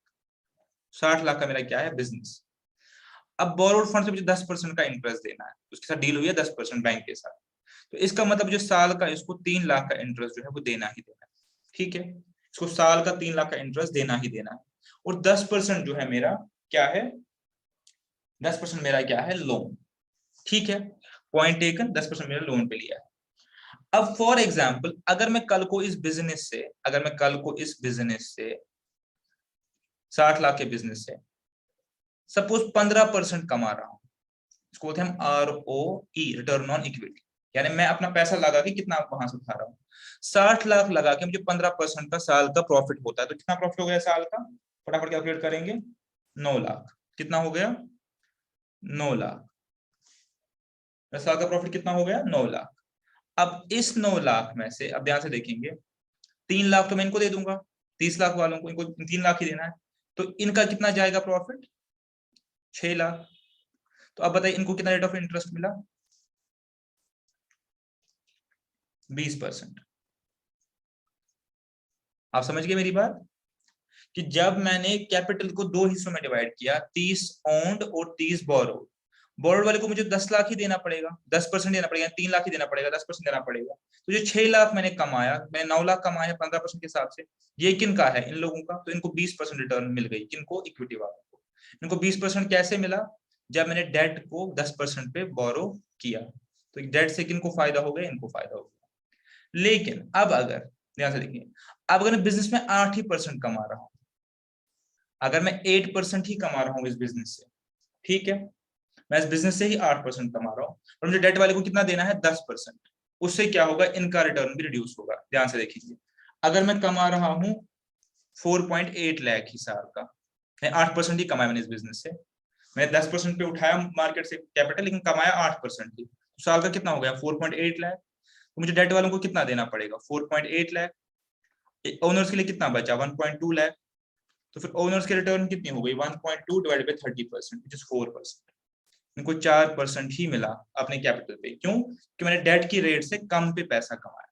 60 लाख का मेरा क्या है, बिजनेस। अब बोरोड फंड से मुझे 10% का इंटरेस्ट देना है, उसके साथ डील हुई है 10% बैंक के साथ, तो इसका मतलब जो साल का इसको 3 लाख का इंटरेस्ट जो है वो देना ही देना है, ठीक है। इसको साल का 3 लाख का इंटरेस्ट देना ही देना है। और 10% जो है मेरा क्या है, 10% मेरा क्या है, लोन, ठीक है, पॉइंट टेकन, 10% मेरा लोन पे लिया है। अब फॉर एग्जाम्पल अगर मैं कल को इस बिजनेस से, अगर मैं कल को इस बिजनेस से 60 लाख के बिजनेस से सपोज 15% कमा रहा हूं, इसको बोलते हैं हम ROE, रिटर्न ऑन इक्विटी, यानी मैं अपना पैसा लगा के कितना वहां से उठा रहा हूँ, 60 लाख लगा के मुझे 15% का साल का प्रॉफिट होता है, तो कितना प्रॉफिट हो गया साल का, फटाफट कैलकुलेट करेंगे, 9 लाख। कितना हो गया, 9 लाख। साल का प्रॉफिट कितना हो गया, 9 लाख। अब इस 9 लाख में से अब ध्यान से देखेंगे, 3 लाख तो मैं इनको दे दूंगा, 30 लाख वालों को, इनको 3 लाख ही देना है, तो इनका कितना जाएगा प्रॉफिट, 6 लाख। तो अब बताइए इनको कितना रेट ऑफ इंटरेस्ट मिला, 20%। आप समझ गए मेरी बात, कि जब मैंने कैपिटल को दो हिस्सों में डिवाइड किया, 30 ओन्ड और 30 बोरोड, बोरोड वाले को मुझे 10 लाख ही देना पड़ेगा, 10% देना पड़ेगा, 3 लाख ही देना पड़ेगा, 10% देना पड़ेगा। तो जो 6 लाख मैंने कमाया, मैंने 9 लाख कमाया है 15% के हिसाब से, ये किन का है? इन लोगों का। तो इनको 20% रिटर्न मिल गई। किनको? इक्विटी वालों को। इनको 20% कैसे मिला? जब मैंने डेट को 10% पे बोरो किया। तो डेट से किनको फायदा हो गया? इनको फायदा हो गया। लेकिन अब अगर ध्यान से देखिए, अब अगर मैं बिजनेस में 8% कमा रहा हूं, अगर मैं 8% ही कमा रहा हूं इस बिजनेस से, ठीक है, मैं इस बिजनेस से ही 8% कमा रहा हूं, और मुझे डेट वाले को कितना देना है? 10%। उससे क्या होगा? इनका रिटर्न भी रिड्यूस होगा। ध्यान से देखिए, अगर मैं कमा रहा हूं 4.8 लाख ही साल का, मैं 8% ही कमाया मैंने इस बिजनेस से, मैंने 10% पे उठाया मार्केट से कैपिटल, लेकिन कमाया 8% ही, तो साल का कितना हो गया? 4.8 लाख। तो मुझे डेट वालों को कितना देना पड़ेगा? 4.8 लाख। ओनर्स के लिए कितना बचा? 1.2 लाख। तो फिर ओनर्स की रिटर्न कितनी हो गई? 1.2 डिवाइडेड बाय 30%, विच इज 4%। इनको 4% ही मिला अपने कैपिटल पे। क्यों? कि मैंने डेट की रेट से कम पे पैसा कमाया।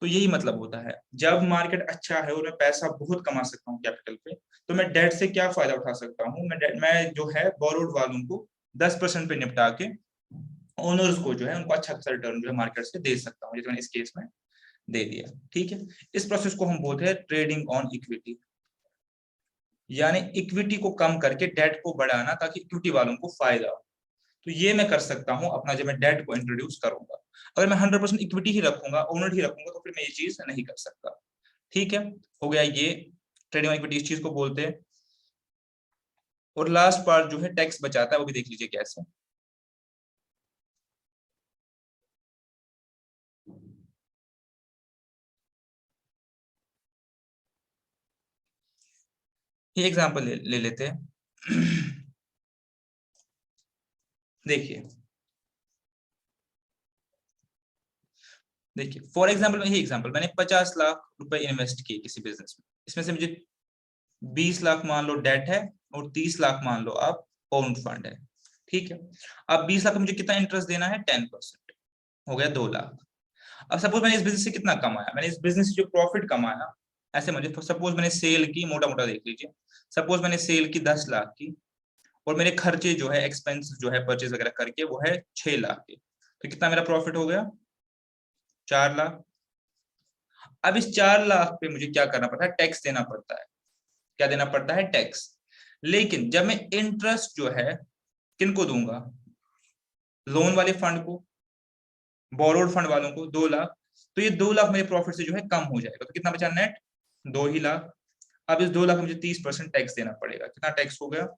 तो यही मतलब होता है, जब मार्केट अच्छा है और मैं पैसा बहुत कमा सकता हूँ कैपिटल पे, तो मैं डेट से क्या फायदा उठा सकता हूँ? मैं जो है बोरोड वालों को 10% पे निपटा के ओनर्स को जो है उनको अच्छा खासा रिटर्न जो है मार्केट से दे सकता हूँ, जैसे मैंने इस केस में दे दिया। ठीक है, इस प्रोसेस को हम बोलते हैं ट्रेडिंग ऑन इक्विटी, यानी इक्विटी को कम करके डेट को बढ़ाना ताकि इक्विटी वालों को फायदा हो। तो ये मैं कर सकता हूं अपना, जब मैं डेट को इंट्रोड्यूस करूंगा। अगर मैं 100% इक्विटी ही रखूंगा, ओनर ही रखूंगा, तो फिर मैं ये चीज नहीं कर सकता। ठीक है, हो गया ये ट्रेडिंग इक्विटी, इस चीज को बोलते हैं। और लास्ट पार्ट जो है टैक्स बचाता है, वो भी देख लीजिए कैसे। ये एग्जांपल ले लेते हैं। देखिए देखिए फॉर एग्जांपल, यही एग्जांपल, मैंने 50 लाख रुपए इन्वेस्ट किए किसी बिजनेस में, इसमें से मुझे 20 लाख मान लो डेट है, और 30 लाख मान लो आप ओन फंड है। ठीक है, अब 20 लाख का मुझे कितना इंटरेस्ट देना है? 10%, हो गया 2 लाख। अब सपोज मैंने इस बिजनेस से कितना कमाया? मैंने इस बिजनेस से जो प्रॉफिट कमाया, ऐसे मुझे सपोज मैंने सेल की, मोटा मोटा देख लीजिए, सपोज मैंने सेल की 10 लाख की, और मेरे खर्चे जो है, एक्सपेंस जो है परचेज वगैरह करके, वो है 6 लाख के, तो कितना मेरा प्रॉफिट हो गया? 4 लाख। अब इस 4 लाख पे मुझे क्या करना पड़ता है? टैक्स देना पड़ता है। क्या देना पड़ता है? टैक्स। लेकिन जब मैं इंटरेस्ट जो है किनको दूंगा? लोन वाले फंड को, बोरोड फंड वालों को, 2 लाख। तो ये 2 लाख मेरे प्रॉफिट से जो है कम हो जाएगा, तो कितना बचा नेट? 2 ही लाख। अब इस 2 लाख में मुझे 30% टैक्स देना पड़ेगा। कितना टैक्स हो गया?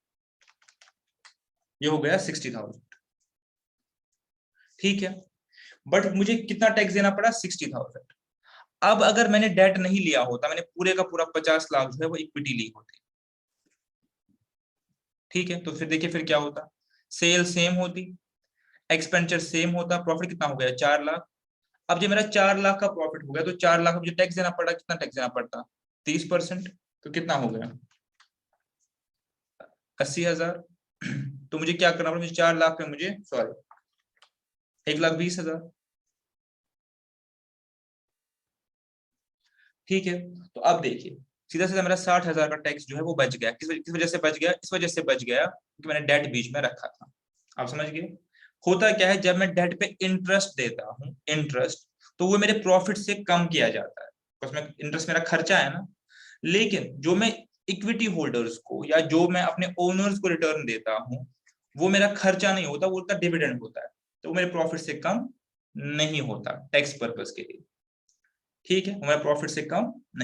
ये हो गया 60,000। ठीक है, बट मुझे कितना टैक्स देना पड़ा? 60,000। अब अगर मैंने डेट नहीं लिया होता, मैंने पूरे का पूरा 50 लाख जो है वो इक्विटी ली होती, ठीक है, तो फिर देखिए फिर क्या होता? सेल सेम होती, एक्सपेंडिचर सेम होता, प्रॉफिट कितना हो गया? 4 लाख। अब जब मेरा 4 लाख का प्रॉफिट हो गया, तो 4 लाख मुझे टैक्स देना पड़ा। कितना टैक्स देना पड़ता? 30%। तो कितना हो गया? 80,000। तो मुझे क्या करना पड़ा? मुझे 4 लाख पे मुझे, सॉरी, 1,20,000। ठीक है, तो अब देखिए, सीधा सीधा मेरा 60,000 का टैक्स जो है वो बच गया। किस वजह से बच गया? इस वजह से बच गया क्योंकि मैंने डेट बीच में रखा था। आप समझ गए? होता क्या है, जब मैं डेट पे इंटरेस्ट देता हूँ, इंटरेस्ट, तो वो मेरे प्रॉफिट से कम किया जाता है, उसमें इंटरेस्ट मेरा खर्चा है ना। लेकिन जो मैं इक्विटी होल्डर्स को या जो मैं अपने ओनर्स को रिटर्न देता हूँ, वो मेरा खर्चा नहीं होता, वो उसका डिविडेंड होता है, तो वो मेरे प्रॉफिट से कम नहीं होता टैक्स पर्पज के लिए। ठीक है, वो मेरा प्रॉफिट से कम नहीं